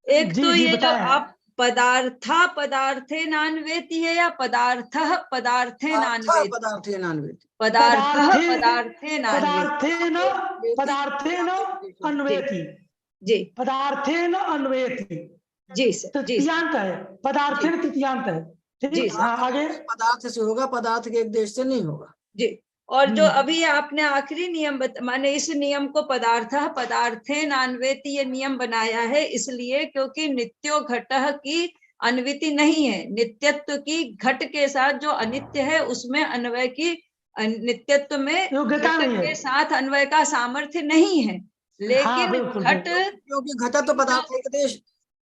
Speaker 6: एक
Speaker 1: जी,
Speaker 6: तो
Speaker 1: जी,
Speaker 6: ये जो
Speaker 1: बताएं।
Speaker 6: आप पदार्था पदार्थे नान्वेति है या पदार्थः पदार्थे नान्वेति?
Speaker 2: पदार्थे नान्वेति।
Speaker 6: पदार्थः पदार्थे नान्वेति।
Speaker 1: पदार्थे न अन्वेति।
Speaker 6: जी
Speaker 1: पदार्थे न अन्वेति।
Speaker 6: जी सर, जी
Speaker 1: तृतीयांत है, पदार्थे न तृतीयांत है। ठीक, हाँ आगे।
Speaker 2: पदार्थ से होगा, पदार्थ के एक देश से नहीं होगा
Speaker 6: जी। और जो अभी आपने आखिरी नियम माने इस नियम को पदार्थः पदार्थे नान्वेति ये नियम बनाया है, इसलिए क्योंकि नित्यो घटः की अन्विति नहीं है। नित्यत्व की घट के साथ जो अनित्य है उसमें अन्वय की, नित्यत्व में
Speaker 1: योग्यता
Speaker 6: घट
Speaker 1: नहीं है।
Speaker 6: के साथ अन्वय का सामर्थ्य नहीं है। लेकिन घट,
Speaker 2: क्योंकि घटा तो पदार्थ एक देश,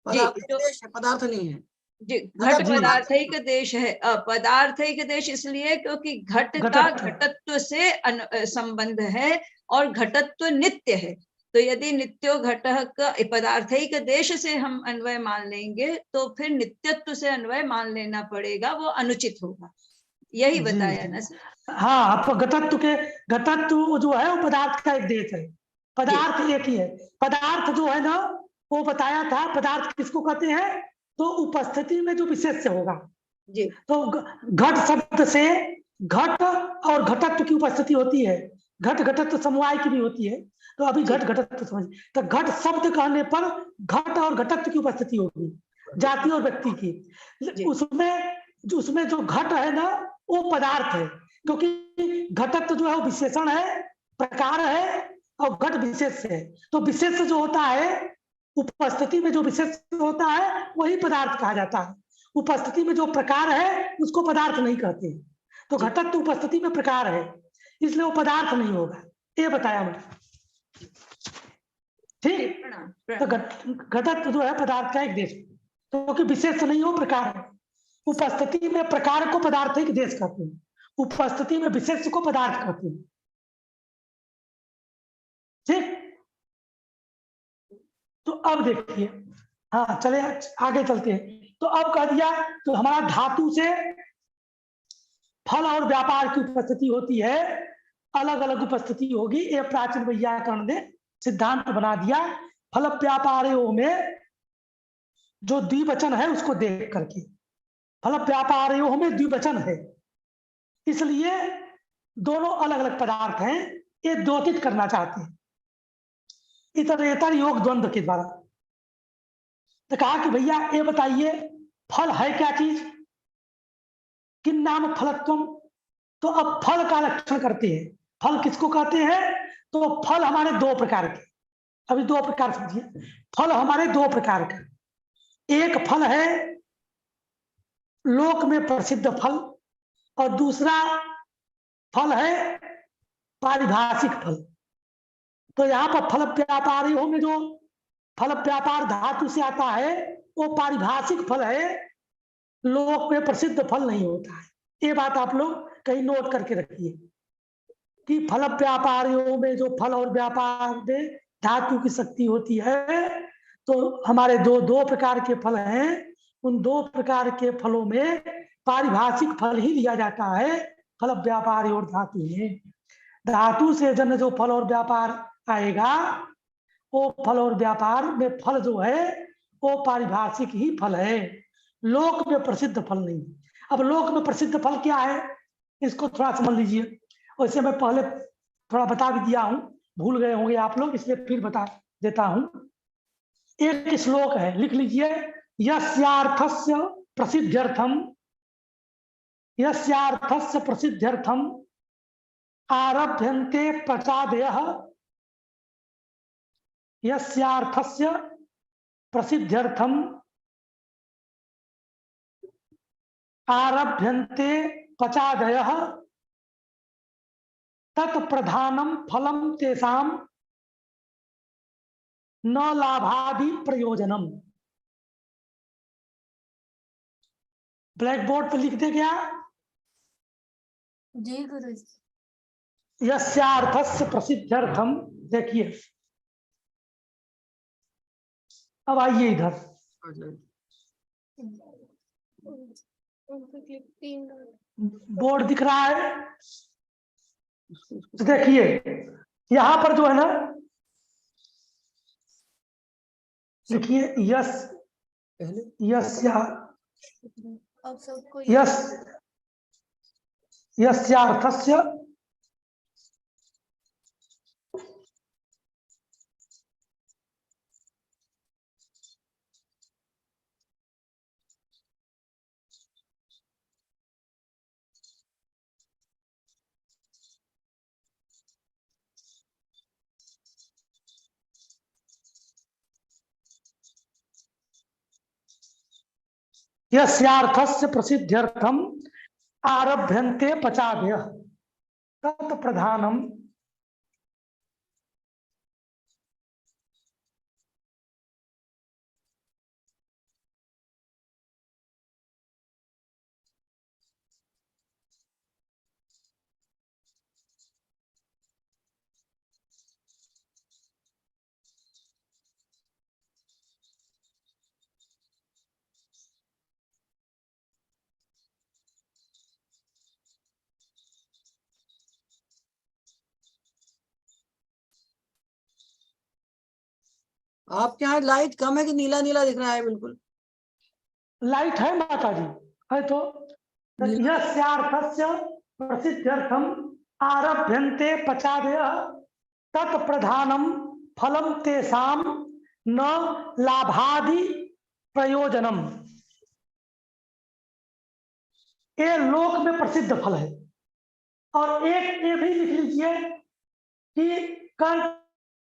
Speaker 2: पदार्थ नहीं है
Speaker 6: जी। घट पदार्थिक देश है, पदार्थिक देश इसलिए क्योंकि घट का घटत्व से संबंध है और घटत्व नित्य है। तो यदि नित्यो घटः का पदार्थिक देश से हम अन्वय मान लेंगे तो फिर नित्यत्व से अन्वय मान लेना पड़ेगा, वो अनुचित होगा। यही बताया ना सर?
Speaker 1: हाँ, आपको घटत्व जो है वो पदार्थ का एक देश है, पदार्थ एक ही है। पदार्थ जो है ना, वो बताया था, पदार्थ किसको कहते हैं, तो उपस्थिति में जो विशेष से होगा
Speaker 6: जी।
Speaker 1: तो घट शब्द से घट और घटत्व की उपस्थिति होती है, घट घटत्व समवाय की भी होती है। तो अभी घट घटत्व समझ, तो घट शब्द कहने पर घट और घटत्व की उपस्थिति होगी, जाति और व्यक्ति की। उसमें जो घट है ना, वो पदार्थ है, क्योंकि घटत्व जो है वो विशेषण है, प्रकार है, और घट विशेष है। तो विशेष जो होता है, उपस्थिति में जो विशेष होता है वही पदार्थ कहा जाता है। उपस्थिति में जो प्रकार है उसको पदार्थ नहीं कहते। तो घटत्व उपस्थिति में प्रकार है, इसलिए वो पदार्थ नहीं होगा, ये बताया मैंने। ठीक, तो घटत्व जो है पदार्थ का एक देश, क्योंकि विशेष नहीं हो, प्रकार है। उपस्थिति में प्रकार को पदार्थिक देश कहते हैं, उपस्थिति में विशेष को पदार्थ कहते हैं। ठीक, तो अब देखिए, हाँ चले आगे चलते हैं। तो अब कह दिया, तो हमारा धातु से फल और व्यापार की उपस्थिति होती है, अलग अलग उपस्थिति होगी। ये प्राचीन वैयाकरण ने सिद्धांत बना दिया। फल व्यापारियों में जो द्विवचन है उसको देख करके, फल व्यापारियों में द्विवचन है, इसलिए दोनों अलग अलग पदार्थ हैं, ये द्योतित करना चाहते हैं इतरेतर योग द्वंद्व के द्वारा। तो कहा कि भैया ये बताइए, फल है क्या चीज, किन नाम फलत्वम। तो अब फल का लक्षण करते हैं। फल किसको कहते हैं, तो फल हमारे 2 प्रकार के, अभी 2 प्रकार समझिए। फल हमारे 2 प्रकार के, एक फल है लोक में प्रसिद्ध फल, और दूसरा फल है पारिभाषिक फल। तो यहाँ पर फल व्यापारियों में जो फल व्यापार धातु से आता है वो पारिभाषिक फल है, लोक में प्रसिद्ध फल नहीं होता है। ये बात आप लोग कहीं नोट करके रखिए कि फल व्यापारियों में जो फल और व्यापार में धातु की शक्ति होती है, तो हमारे दो प्रकार के फल हैं। उन 2 प्रकार के फलों में पारिभाषिक फल ही लिया जाता है फल व्यापारी और धातु में। धातु से जन जो फल और व्यापार आएगा, वो फल और व्यापार में फल जो है वो पारिभाषिक ही फल है, लोक में प्रसिद्ध फल नहीं। अब लोक में प्रसिद्ध फल क्या है, इसको थोड़ा समझ लीजिए। वैसे मैं पहले थोड़ा बता भी दिया हूं, भूल गए होंगे आप लोग, इसलिए फिर बता देता हूं। एक श्लोक है, लिख लीजिए। यस्यार्थस्य प्रसिद्ध्यर्थम आरभ्यन्ते प्रचादयः। यस्यार्थस्य प्रसिद्ध्यर्थम आरभ्यन्ते प्रचादयः तत्प्रधानम फलम तेषाम न लाभादि प्रयोजनम। ब्लैक बोर्ड पर लिख दे क्या?
Speaker 3: जी गुरुजी।
Speaker 1: यस्यार्थस्य प्रसिद्ध्यर्थम, देखिए। अब आइए इधर, बोर्ड दिख रहा है, तो देखिए यहां पर जो है ना, देखिए यस
Speaker 3: अब सबको
Speaker 1: यस्यार्थस्य यस्यार्थस्य प्रसिद्ध्यर्थम आरभ्यन्ते पचादयः तत्प्रधानम
Speaker 2: आपके यहाँ लाइट कम है कि नीला नीला दिख रहा है? बिल्कुल
Speaker 1: लाइट है माता जी, है तो। यस्यार्थस्य प्रसिद्ध्यर्थम आरभ्यन्ते पचादयः तत्प्रधानम फलम तेषाम न लाभादि प्रयोजनम। ये लोक में प्रसिद्ध फल है। और एक ये भी लिख लीजिए कि कर्म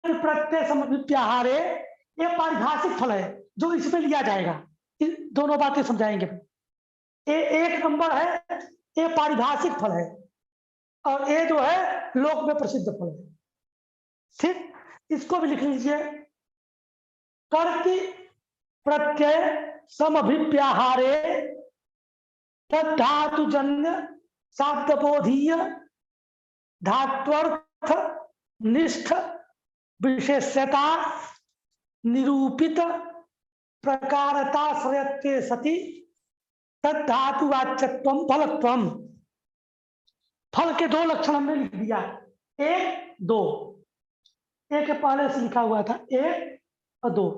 Speaker 1: प्रत्यय समव्याहारे, ये पारिभाषिक फल है जो इसमें लिया जाएगा। दोनों बातें समझाएंगे। ये एक नंबर है, ये पारिभाषिक फल है, और ये जो है लोक में प्रसिद्ध फल है। ठीक, इसको भी लिख लीजिए। कर्ति प्रत्यय समभिव्याहारे तद्धातुजन्य शाब्दबोधीय धात्वर्थ निष्ठ विशेष्यता निरूपित प्रकारताश्रयत्वे सति तद्धातुवाच्यत्वं फलत्वं। फल के दो लक्षण हमने लिख दिया, एक दो। एक पहले से लिखा हुआ था, एक और दो,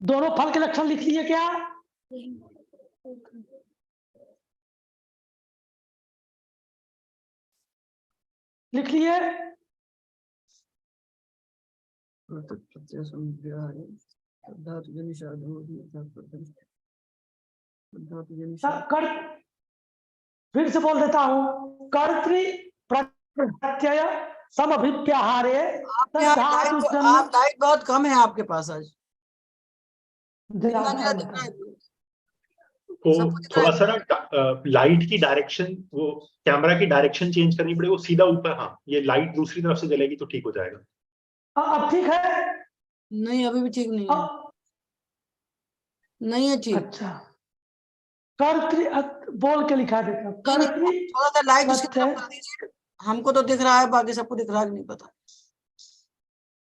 Speaker 1: दोनों फल के लक्षण लिख लिए क्या? लिख लिए। फिर से बोल देता हूं। कर्तृ प्रत्यय समभिव्याहारे
Speaker 2: आप लाइट बहुत कम है आपके पास आज। नीला नीला दिख रहा है।
Speaker 7: वो थोड़ा सा ना लाइट की डायरेक्शन, वो कैमरा की डायरेक्शन चेंज करनी पड़ेगी, वो सीधा ऊपर। हाँ, ये लाइट दूसरी तरफ से जलेगी तो ठीक हो जाएगा।
Speaker 1: अब ठीक है?
Speaker 2: नहीं, अभी भी ठीक नहीं है। नहीं है ठीक।
Speaker 1: अच्छा, कर्तृ बोल के लिखा देता। कर्तृ
Speaker 2: थोड़ा सा लाइट उसकी तरफ कर दीजिए। हमको तो दिख रहा है, बाकी सबको दिख रहा है नहीं पता।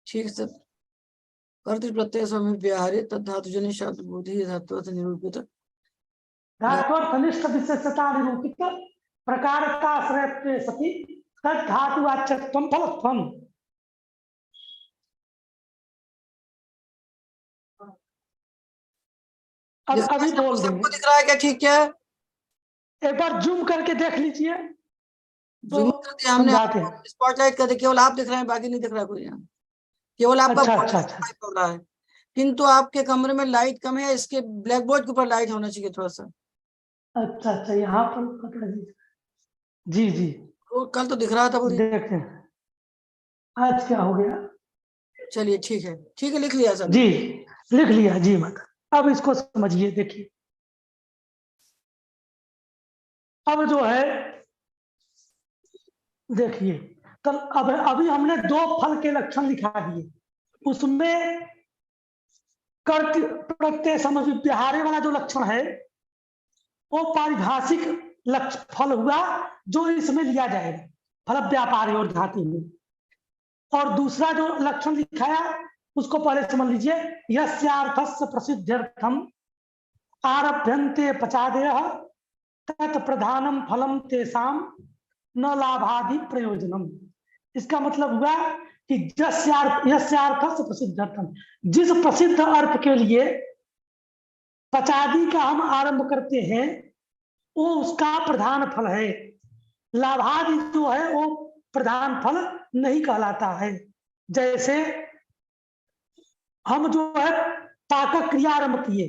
Speaker 2: ठीक से। कर्तृ प्रत्यय समव्याहारे तद्धातुजन्य शाब्दबोधीय धात्वर्थ निरूपित
Speaker 1: धात्वर्थनिष्ठ विशेषता निरूपित प्रकारताश्रयत्वे सति तद्धातुवाच्यत्वं फलत्वं। अभी बोल देंगे।
Speaker 2: सबको दिख रहा है क्या? ठीक है,
Speaker 1: एक बार जूम करके देख लीजिए।
Speaker 2: जूम करके हमने स्पॉटलाइट कर, केवल आप दिख रहे हैं, बाकी नहीं दिख रहा कोई यहाँ। केवल आपका
Speaker 1: अच्छा,
Speaker 2: बोलना
Speaker 1: अच्छा,
Speaker 2: दिखाई पड़ रहा है, किंतु आपके कमरे में लाइट कम है, इसके ब्लैक बोर्ड के ऊपर लाइट होना चाहिए थोड़ा सा।
Speaker 1: अच्छा, अच्छा, यहाँ पर पकड़ लीजिए। जी जी,
Speaker 2: वो कल तो दिख रहा था पूरी।
Speaker 1: देखते हैं आज क्या हो गया।
Speaker 2: चलिए ठीक है, ठीक है, लिख लिया सब।
Speaker 1: जी, लिख लिया जी मत। अब इसको समझिए, देखिए अब जो है, देखिए तो अब अभी हमने दो फल के लक्षण लिखा दिए, उसमें कर्त प्रत्यय समव्यवहारे वाला जो लक्षण है वो पारिभाषिक लक्ष्य फल हुआ जो इसमें लिया जाएगा, फल व्यापारी और धातु में। और दूसरा जो लक्षण लिखाया उसको पहले समझ लीजिए, यस्यार्थस्य प्रसिद्ध्यर्थम आरभ्यन्ते पचादयः तत् प्रधानम फलम तेषाम न लाभादि प्रयोजनम। इसका मतलब हुआ कि यस्यार्थस्य प्रसिद्ध्यर्थम, जिस प्रसिद्ध अर्थ के लिए पचादि का हम आरंभ करते हैं वो उसका प्रधान फल है, लाभादि जो है वो प्रधान फल नहीं कहलाता है। जैसे हम जो है पाकक क्रिया आरंभ किए,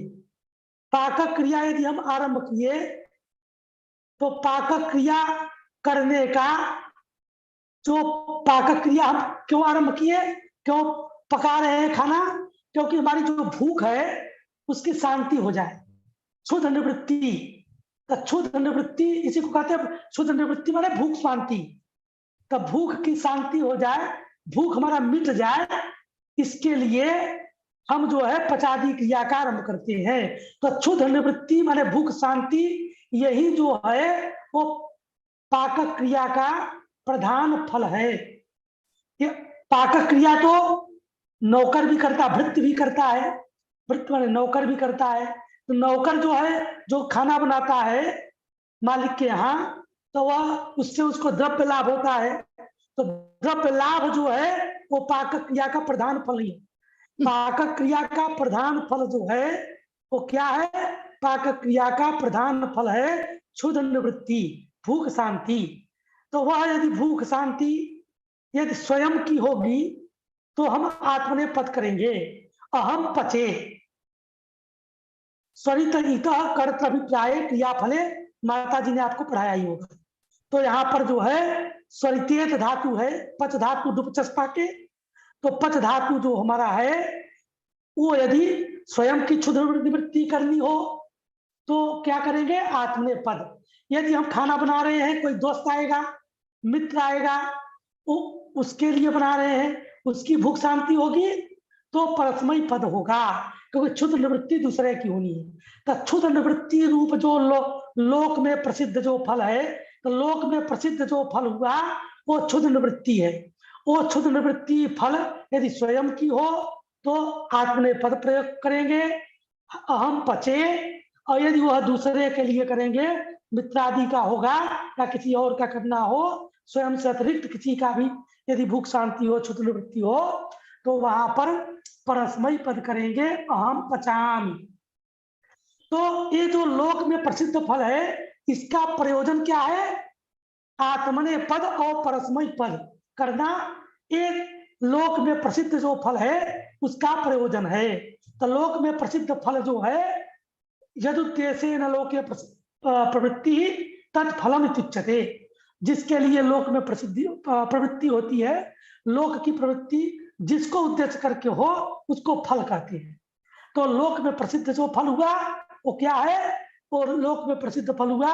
Speaker 1: पाकक क्रिया यदि हम आरंभ किए तो पाकक क्रिया करने का जो पाकक क्रिया हम क्यों आरंभ किए, क्यों पका रहे हैं खाना, क्योंकि हमारी जो भूख है उसकी शांति हो जाए, क्षुद्र निवृत्ति। क्षुद्र निवृत्ति इसी को कहते हैं, क्षुद्र निवृत्ति माने भूख शांति। तब भूख की शांति हो जाए, भूख हमारा मिट जाए, इसके लिए हम जो है पचादी क्रिया का आरंभ करते हैं। तो क्षुद्र निवृत्ति माने भूख शांति, यही जो है वो पाकक क्रिया का प्रधान फल है। ये पाकक क्रिया तो नौकर भी करता, भृत्य भी करता है, भृत्य माने नौकर भी करता है। तो नौकर जो है जो खाना बनाता है मालिक के यहाँ, तो वह उससे उसको द्रव्य लाभ होता है। तो द्रव्य लाभ जो है वो पाकक क्रिया का प्रधान फल ही है। पाकक क्रिया का प्रधान फल जो है वो क्या है, पाकक क्रिया का प्रधान फल है क्षुद्र निवृत्ति, भूख शांति। तो वह यदि भूख शांति यदि स्वयं की होगी तो हम आत्मनेपद करेंगे, अहम पचे स्वरित इतः कर्तव्याय क्रिया फले, माता जी ने आपको पढ़ाया ही होगा। तो यहाँ पर जो है स्वरितेत धातु है, पच धातु डुपचस्पा के, तो पच धातु जो हमारा है वो यदि स्वयं की क्षुद्र निवृत्ति करनी हो तो क्या करेंगे, आत्मनेपद। यदि हम खाना बना रहे हैं, कोई दोस्त आएगा, मित्र आएगा, उसके लिए बना रहे हैं, उसकी भूख शांति होगी तो परस्मयी पद होगा, क्योंकि क्षुद्र निवृत्ति दूसरे की होनी है। तो क्षुद्र निवृत्ति रूप जो लोक में प्रसिद्ध जो फल है, तो लोक में प्रसिद्ध जो फल हुआ वो क्षुद्र निवृत्ति है। वो क्षुद्र निवृत्ति फल यदि स्वयं की हो तो आत्मनेपद प्रयोग करेंगे, अहम पचे। और यदि वह दूसरे के लिए करेंगे, मित्रादि का होगा या किसी और का करना हो, स्वयं से अतिरिक्त किसी का भी यदि भूख शांति हो, क्षुद्र निवृत्ति हो, तो वहां पर परस्मयी पद करेंगे, अहम पचामि। तो ये जो लोक में प्रसिद्ध फल है इसका प्रयोजन क्या है, आत्मने पद और परस्मयी पद करना, एक लोक में प्रसिद्ध जो फल है उसका प्रयोजन है। तो लोक में प्रसिद्ध फल जो है यदुद्देश्य न लोके प्रवृत्ति तत्फलम इत्युच्यते, जिसके लिए लोक में प्रसिद्धि प्रवृत्ति होती है, लोक की प्रवृत्ति जिसको उद्देश्य करके हो उसको फल कहते हैं। तो लोक में प्रसिद्ध जो फल हुआ वो क्या है, और लोक में प्रसिद्ध फल हुआ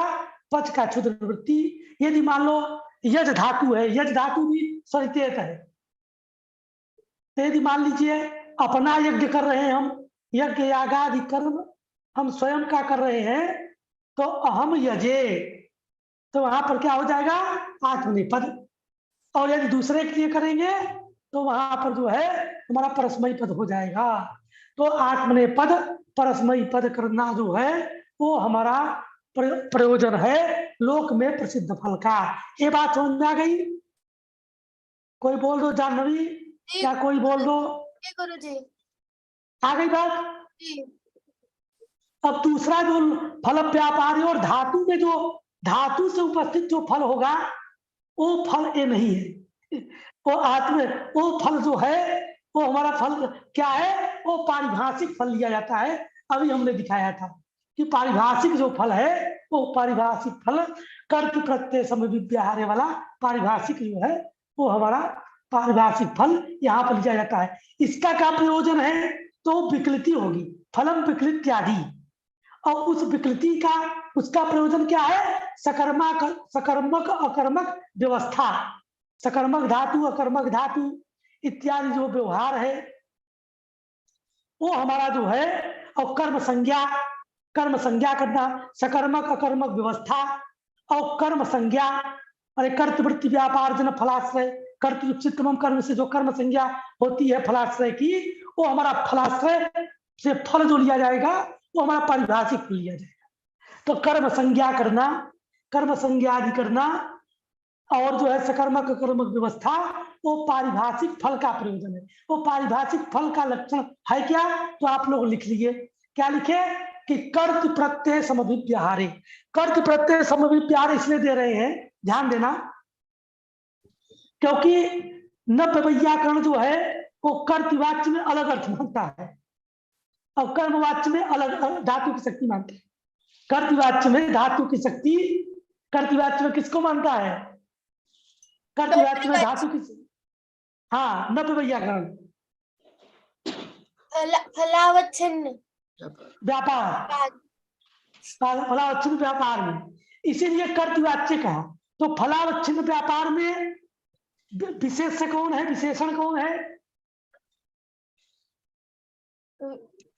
Speaker 1: पच का क्षुद्र निवृत्ति। यदि मान लो यज धातु है, यज धातु भी स्वरितेत है, तो यदि मान लीजिए अपना यज्ञ कर रहे हैं हम, यज्ञ यागादि कर्म हम स्वयं का कर रहे हैं, तो अहम यजे, तो वहां पर क्या हो जाएगा, आत्मनेपद। और यदि दूसरे के लिए करेंगे तो वहां पर जो है हमारा परस्मयी पद हो जाएगा। तो आत्मनेपद परस्मयी पद करना जो है वो हमारा प्रयोजन है लोक में प्रसिद्ध फल का। ये बात समझ में आ गई? कोई बोल दो जानवी, या कोई बोल दो,
Speaker 3: गुरुजी
Speaker 1: आ गई बात?
Speaker 3: जी।
Speaker 1: अब दूसरा जो फल व्यापारी और धातु में जो धातु से उपस्थित जो फल होगा वो फल ये नहीं है, वो फल जो है वो हमारा फल क्या है, वो पारिभाषिक फल लिया जाता है। अभी हमने दिखाया था कि पारिभाषिक जो फल है वो पारिभाषिक फल कर्त प्रत्यय समव्यवहार्य वाला पारिभाषिक जो है वो हमारा पारिभाषिक फल यहाँ पर लिया जाता है। इसका क्या प्रयोजन है, तो विकृति होगी, फलम विकृति आदि, और उस विकृति का उसका प्रयोजन क्या है, सकर्मक अकर्मक व्यवस्था, सकर्मक धातु अकर्मक धातु इत्यादि जो व्यवहार है वो हमारा जो है, और कर्म संज्ञा करना, सकर्मक अकर्मक व्यवस्था और कर्म संज्ञा, अरे कर्तवृत्ति व्यापार जन फलाश्रय, कर्तृचित्तम कर्म से जो कर्म संज्ञा होती है फलाश्रय की, वो हमारा फलाश्रय से फल जो लिया जाएगा वो हमारा पारिभाषिक फल लिया जाएगा। तो कर्म संज्ञा करना, कर्म संज्ञा आदि करना, और जो है सकर्मक अकर्मक व्यवस्था, वो पारिभाषिक फल का प्रयोजन है। वो पारिभाषिक फल का लक्षण है क्या, तो आप लोग लिख लीजिए, क्या लिखे कि कर्त प्रत्यय समभिव्याहारे। कर्त प्रत्यय समभिव्याहार इसलिए दे रहे हैं, ध्यान देना, क्योंकि नव्य वैयाकरण जो है वो कर्तवाच्य में अलग अर्थ मानता है और कर्मवाच्य में अलग धातु की शक्ति मानता है। कर्तवाच्य में धातु की शक्ति, कर्तवाच्य में किसको मानता है, कर्तवाच्य में धातु की, हाँ नव्य वैयाकरण
Speaker 3: फलावच्छिन्न
Speaker 1: व्यापार, फलावच्छिन्न व्यापार में, इसीलिए कर्तवाच्य कहा। तो फलावच्छिन्न व्यापार में विशेष कौन है, विशेषण कौन है,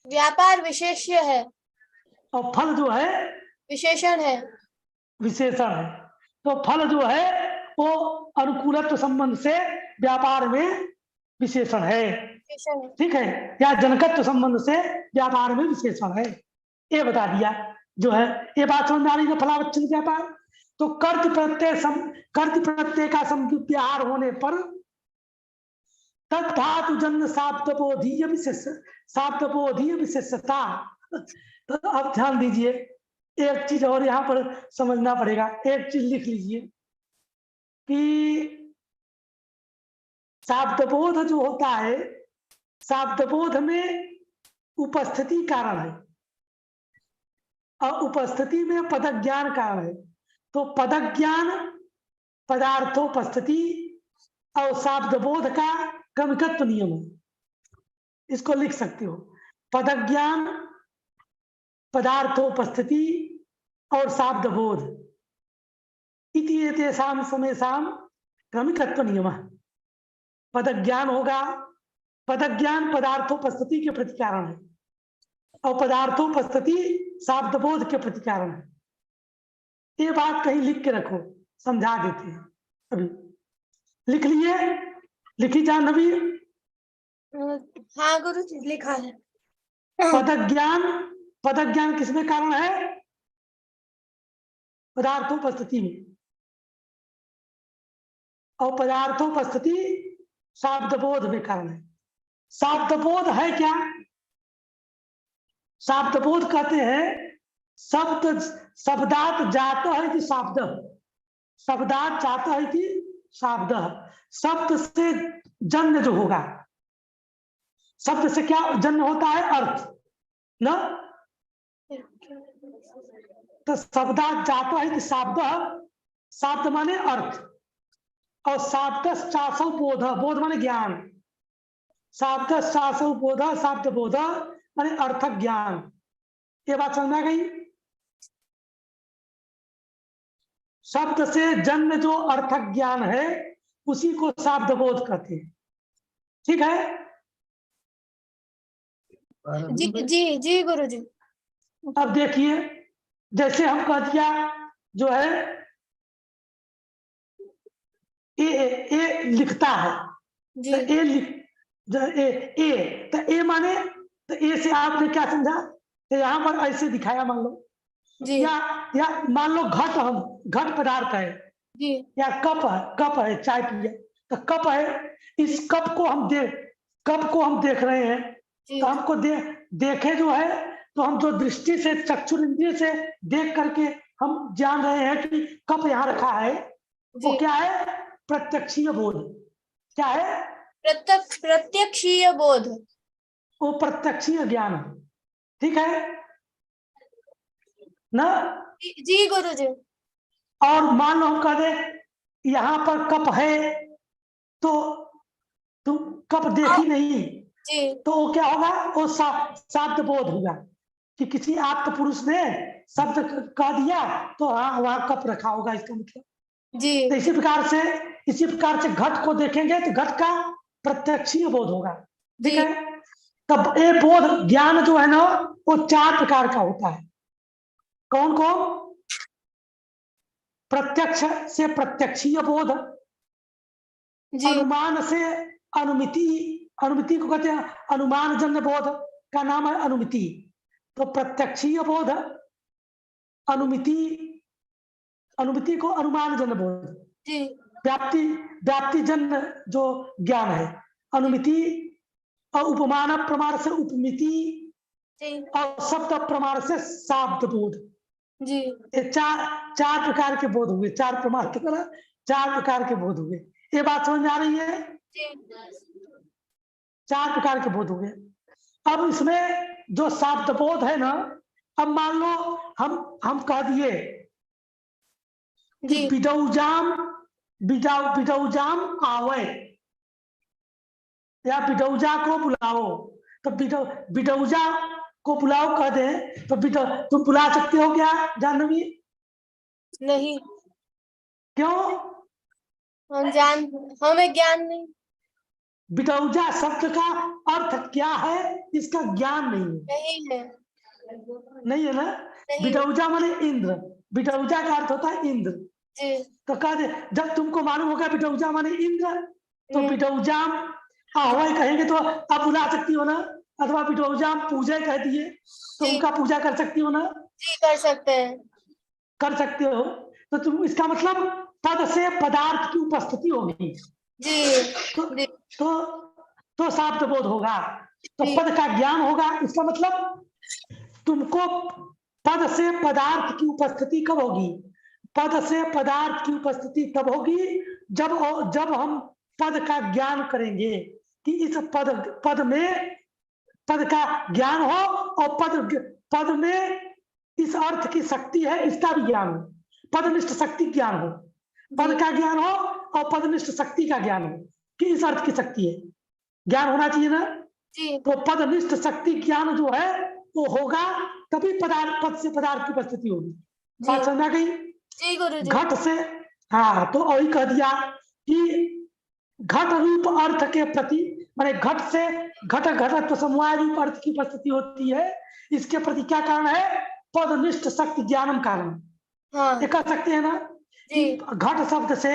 Speaker 3: व्यापार विशेष्य है
Speaker 1: और फल जो है
Speaker 3: विशेषण है,
Speaker 1: विशेषण है। तो फल जो है वो अनुकूलत्व संबंध से व्यापार में विशेषण है,
Speaker 3: विशेषण है।
Speaker 1: ठीक है, या जनकत्व संबंध से व्यापार में विशेषण है, ये बता दिया जो है। ये बात समझ में आ रही है, फलावच्छिन्न व्यापार। तो कर्त प्रत्यय का समव्यवहार होने पर तद्धातु जन्य शाब्दबोधीय विशेषता। तो अब ध्यान दीजिए, एक चीज और यहाँ पर समझना पड़ेगा, एक चीज लिख लीजिए कि शाब्दबोध जो होता है, शाब्दबोध में उपस्थिति कारण है और उपस्थिति में पदक ज्ञान कारण है। तो पदक ज्ञान पदार्थोपस्थिति और शाब्दबोध का क्रमिकत्व नियम है, इसको लिख सकते हो, पदक ज्ञान पदार्थोपस्थिति और शाब्दबोध इति एतेषां समेषां क्रमिकत्व नियम। पदक ज्ञान होगा, पदक ज्ञान पदार्थोपस्थिति के प्रति कारण है और पदार्थोपस्थिति शाब्दबोध के प्रति कारण है। ये बात कहीं लिख के रखो, समझा देते हैं। अभी लिख लिए, लिखी जान अभी,
Speaker 3: हाँ गुरु जी लिखा है।
Speaker 1: पदक ज्ञान किसमें कारण है, पदार्थोपस्थिति में, और पदार्थोपस्थिति शाब्दबोध में कारण है। शाब्दबोध है क्या, शाब्दबोध कहते हैं शब्दात जात है कि शाब्द, शब्दात जात है कि शाब्द, शब्द से जन्य जो होगा, शब्द से क्या जन्य होता है, अर्थ न, तो शब्दात जात है कि शाब्द, शाब्द माने अर्थ, और शाब्द चासव बोध, बोध माने ज्ञान, शाब्द चासव बोध, शाब्द बोध माने अर्थक ज्ञान। ये बात समझ में आ गई। शब्द से जन्म जो अर्थक ज्ञान है उसी को शाब्दबोध कहते हैं, ठीक है
Speaker 3: जी गुरु जी।
Speaker 1: अब देखिए, जैसे हम कह दिया जो है ए लिखता है,
Speaker 3: जी।
Speaker 1: तो ए लिख, ए तो ए माने, तो ए से आपने क्या समझा, तो यहाँ पर ऐसे दिखाया, मान लो
Speaker 3: जी।
Speaker 1: या मान लो घट पदार्थ है
Speaker 3: जी।
Speaker 1: या कप है चाय पिए, तो कप है, इस कप को हम देख रहे हैं, तो हमको देखे जो है, तो हम जो दृष्टि से चक्षु इंद्रिय से देख करके हम जान रहे हैं कि कप यहाँ रखा है, वो क्या है, प्रत्यक्षीय बोध, क्या है,
Speaker 3: प्रत्यक्षीय बोध।
Speaker 1: वो प्रत्यक्षीय ज्ञान, ठीक है ना।
Speaker 3: जी गुरुजी।
Speaker 1: और मान लो हम कह दे यहाँ पर कप है, तो तुम कप देखी नहीं,
Speaker 3: जी
Speaker 1: तो वो क्या होगा, वो शब्द बोध होगा कि किसी आप्त पुरुष ने शब्द कह दिया, तो हाँ वहां कप रखा होगा, इसका मतलब।
Speaker 3: जी
Speaker 1: तो इसी प्रकार से घट को देखेंगे तो घट का प्रत्यक्षीय बोध होगा, ठीक
Speaker 3: जी।
Speaker 1: है। तब ये बोध ज्ञान जो है ना, वो 4 प्रकार का होता है। कौन कौन? प्रत्यक्ष से प्रत्यक्षीय बोध,
Speaker 3: जी
Speaker 1: अनुमान से अनुमिति, अनुमिति को कहते हैं अनुमान जन्य बोध का नाम है अनुमिति। तो प्रत्यक्षीय बोध, अनुमिति, अनुमिति को अनुमान जन्य बोध,
Speaker 3: जी
Speaker 1: व्याप्ति जन्य जो ज्ञान है अनुमिति, और उपमान प्रमाण से उपमिति,
Speaker 3: जी
Speaker 1: और शब्द प्रमाण से शाब्द बोध।
Speaker 3: जी
Speaker 1: ये चार प्रकार के बोध हुए, 4 प्रमाण की तरह 4 प्रकार के बोध हुए। ये बात समझ में आ रही है?
Speaker 3: जी
Speaker 1: 4 प्रकार के बोध हुए। अब इसमें जो शाब्द बोध है ना, अब मान लो हम कह दिए कि
Speaker 3: जी
Speaker 1: बिडौजाम आवे, या बिडौजा को बुलाओ, तो बिडौजा को बुलाओ कह दे, तो तुम बुला सकते हो क्या जानवी?
Speaker 3: नहीं,
Speaker 1: क्यों?
Speaker 3: हमें ज्ञान नहीं।
Speaker 1: बिडौजा शब्द का अर्थ क्या है इसका ज्ञान नहीं है। नहीं है ना।
Speaker 3: नहीं।
Speaker 1: बिडौजा माने इंद्र, बिडौजा का अर्थ होता है इंद्र।
Speaker 3: जी
Speaker 1: तो कह दे जब तुमको मालूम होगा बिडौजा माने इंद्र, तो बिडौजाम आह्वाई कहेंगे तो आप बुला सकती हो ना। अथवा बिडौजाम पूजा कह दिए तो
Speaker 3: जी।
Speaker 1: उनका पूजा कर सकती हो ना।
Speaker 3: जी कर सकते हैं।
Speaker 1: कर सकते हो। तो तुम इसका मतलब पद से पदार्थ की उपस्थिति होगी।
Speaker 3: जी
Speaker 1: तो शाब्द बोध होगा, तो
Speaker 3: जी।
Speaker 1: पद का ज्ञान होगा। इसका मतलब तुमको पद से पदार्थ की उपस्थिति कब होगी? पद से पदार्थ की उपस्थिति तब होगी जब हम पद का ज्ञान करेंगे कि इस पद में पद का ज्ञान हो, और पद में इस अर्थ की शक्ति है इसका भी ज्ञान हो, पदनिष्ठ शक्ति ज्ञान हो, पद का ज्ञान हो और पदनिष्ठ शक्ति का ज्ञान हो कि इस अर्थ की शक्ति है, ज्ञान होना चाहिए ना।
Speaker 3: जी
Speaker 1: तो पदनिष्ठ शक्ति ज्ञान जो है वो होगा, तभी पद से पदार्थ की उपस्थिति होगी। बात समझ आ गई?
Speaker 3: जी गुरुजी।
Speaker 1: घट से, हाँ, तो वही कह दिया कि घट रूप अर्थ के प्रति, माने घट से घटत्व समवाय रूप अर्थ की उपस्थिति होती है। इसके प्रति क्या कारण है? पदनिष्ठ शक्ति ज्ञानम कारण।
Speaker 3: हाँ
Speaker 1: ये कह सकते हैं ना कि घट शब्द से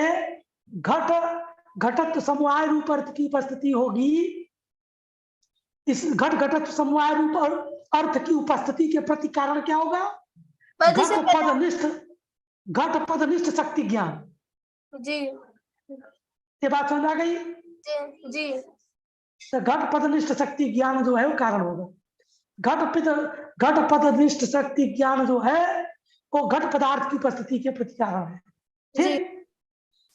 Speaker 1: घटत्व समवाय रूप अर्थ की उपस्थिति होगी। इस घटत्व समवाय रूप अर्थ की उपस्थिति के प्रति कारण क्या होगा? घट पदनिष्ठ शक्ति ज्ञान।
Speaker 3: जी
Speaker 1: ये बात समझ आ गई?
Speaker 3: जी
Speaker 1: तो घट पदनिष्ठ शक्ति ज्ञान जो है वो कारण होगा। घट पदनिष्ठ शक्ति ज्ञान जो है वो घट पदार्थ की उपस्थिति के प्रति कारण है, ठीक।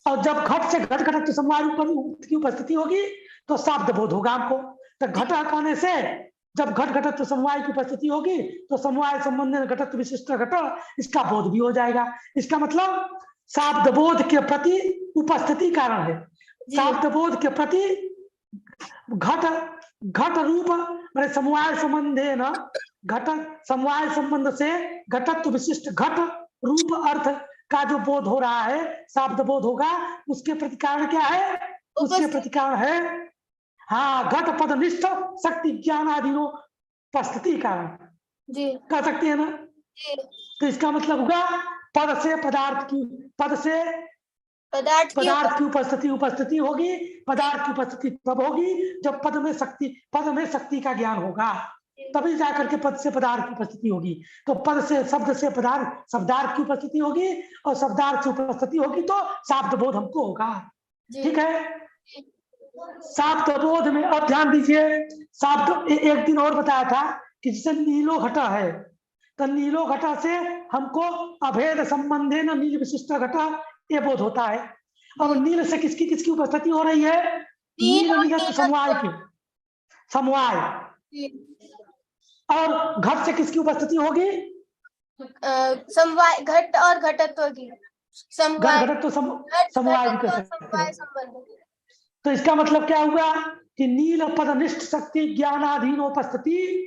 Speaker 1: और जब घट से घटत्व समवाय रूप की उपस्थिति होगी तो शाब्द बोध होगा हमको। तो घट कहने से जब घटत्व समवाय की उपस्थिति होगी तो समवाय संबंध घटत्व विशिष्ट घट, इसका बोध भी हो जाएगा। इसका मतलब शाब्द बोध के प्रति उपस्थिति कारण है। शाब्द बोध के प्रति घट रूप माने समवाय संबंधे न घट, समवाय संबंध से घटत्व विशिष्ट घट रूप अर्थ का जो बोध हो रहा है, शाब्द बोध होगा। उसके प्रति कारण क्या है? उसके प्रति कारण है हाँ घट पदनिष्ठ शक्ति ज्ञान आदिनो उपस्थिति कारण।
Speaker 3: जी
Speaker 1: कह सकते हैं ना। तो इसका मतलब होगा पद से पदार्थ की, पद से पदार्थ की उपस्थिति होगी। पदार्थ की उपस्थिति तब होगी जब पद में शक्ति का ज्ञान होगा, तभी जाकर के पद से पदार्थ की उपस्थिति होगी। तो पद से शब्द से पदार्थ शब्दार्थ की उपस्थिति होगी, और शब्दार्थ से उपस्थिति होगी तो शाब्द बोध हमको होगा, ठीक है। शाब्द बोध में अब ध्यान दीजिए, शाब्द एक दिन और बताया था कि जैसे नीलो घटा है, तो नीलो घटा से हमको अभेद संबंधे न नील विशिष्ट घटा ये बोध होता है। अब नील से किसकी उपस्थिति हो रही है? नील नीलत्व समवाय की, समवाय। और घट से किसकी उपस्थिति होगी?
Speaker 3: समवाय, घट और घटत्व की, समवाय,
Speaker 1: घट घटत्व समवाय भी कर सकते हैं।
Speaker 3: संबंध।
Speaker 1: तो इसका मतलब क्या हुआ कि नील पदनिष्ठ शक्ति ज्ञानाधीन उपस्थिति,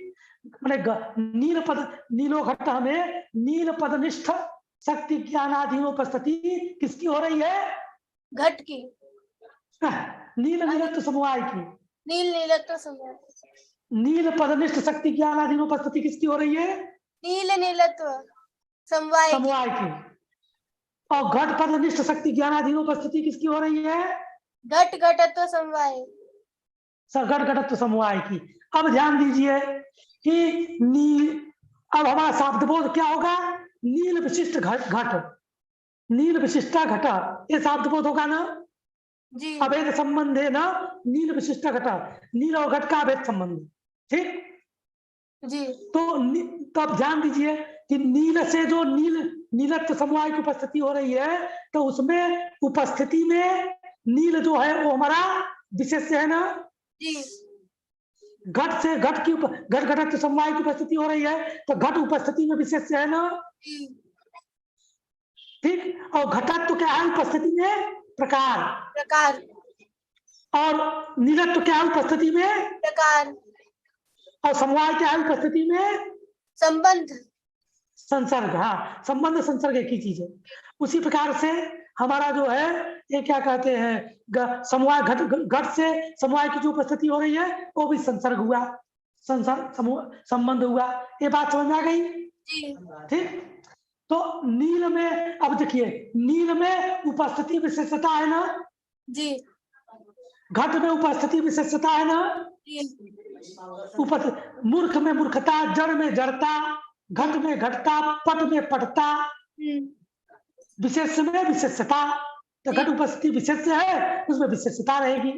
Speaker 1: नील पद, नीलो घट में नील पदनिष्ठ शक्ति ज्ञानाधीन उपस्थिति किसकी हो रही है?
Speaker 3: घट की,
Speaker 1: नील नीलत्व समवाय की।
Speaker 3: नील नीलत्व समवाय,
Speaker 1: नील पदनिष्ठ शक्ति ज्ञानाधीन उपस्थिति किसकी हो रही है?
Speaker 3: नील नीलत्व समवाय
Speaker 1: की। और घट पदनिष्ठ शक्ति ज्ञानाधीन उपस्थिति किसकी हो रही है?
Speaker 3: घट घटत्व समवाय,
Speaker 1: घट घटत्व समवाय की। अब ध्यान दीजिए कि नील, अब हमारा शब्द बोध क्या होगा? नील विशिष्ट घट, नील विशिष्टा घट, ये शब्द बोध होगा ना
Speaker 3: जी।
Speaker 1: अभेद संबंध है ना, नील विशिष्ट घट, नील और घट का अभेद संबंध, ठीक
Speaker 3: जी।
Speaker 1: तो अब ध्यान दीजिए कि नील से जो नीलत्व समवाय की उपस्थिति हो रही है, तो उसमें उपस्थिति में नील जो है वो हमारा विशेष है ना
Speaker 3: जी।
Speaker 1: घट से घट की घट घटत्व समवाय की उपस्थिति हो रही है, तो घट उपस्थिति में विशेष है ना, ठीक। और घटत्व क्या है? उपस्थिति में प्रकार, और नीलत्व क्या है? उपस्थिति में
Speaker 3: प्रकार, और
Speaker 1: समवाय क्या है? उपस्थिति में
Speaker 3: संबंध,
Speaker 1: संसर्ग। हाँ, संबंध संसर्ग एक ही चीज है। उसी प्रकार से हमारा जो है ये क्या कहते हैं, समवाय घट से समवाय की जो उपस्थिति हो रही है वो भी संसर्ग हुआ, संबंध हुआ। ये बात समझ में आ गई? ठीक। तो नील में अब देखिए, नील में उपस्थिति विशेषता है ना
Speaker 3: जी,
Speaker 1: घट में उपस्थिति विशेषता है ना, मूर्ख में मूर्खता, जड़ में जड़ता, घट में घटता, पट में पटता, विशेष में विशेषता। तो घट उपस्थिति विशेष है, उसमें विशेषता रहेगी।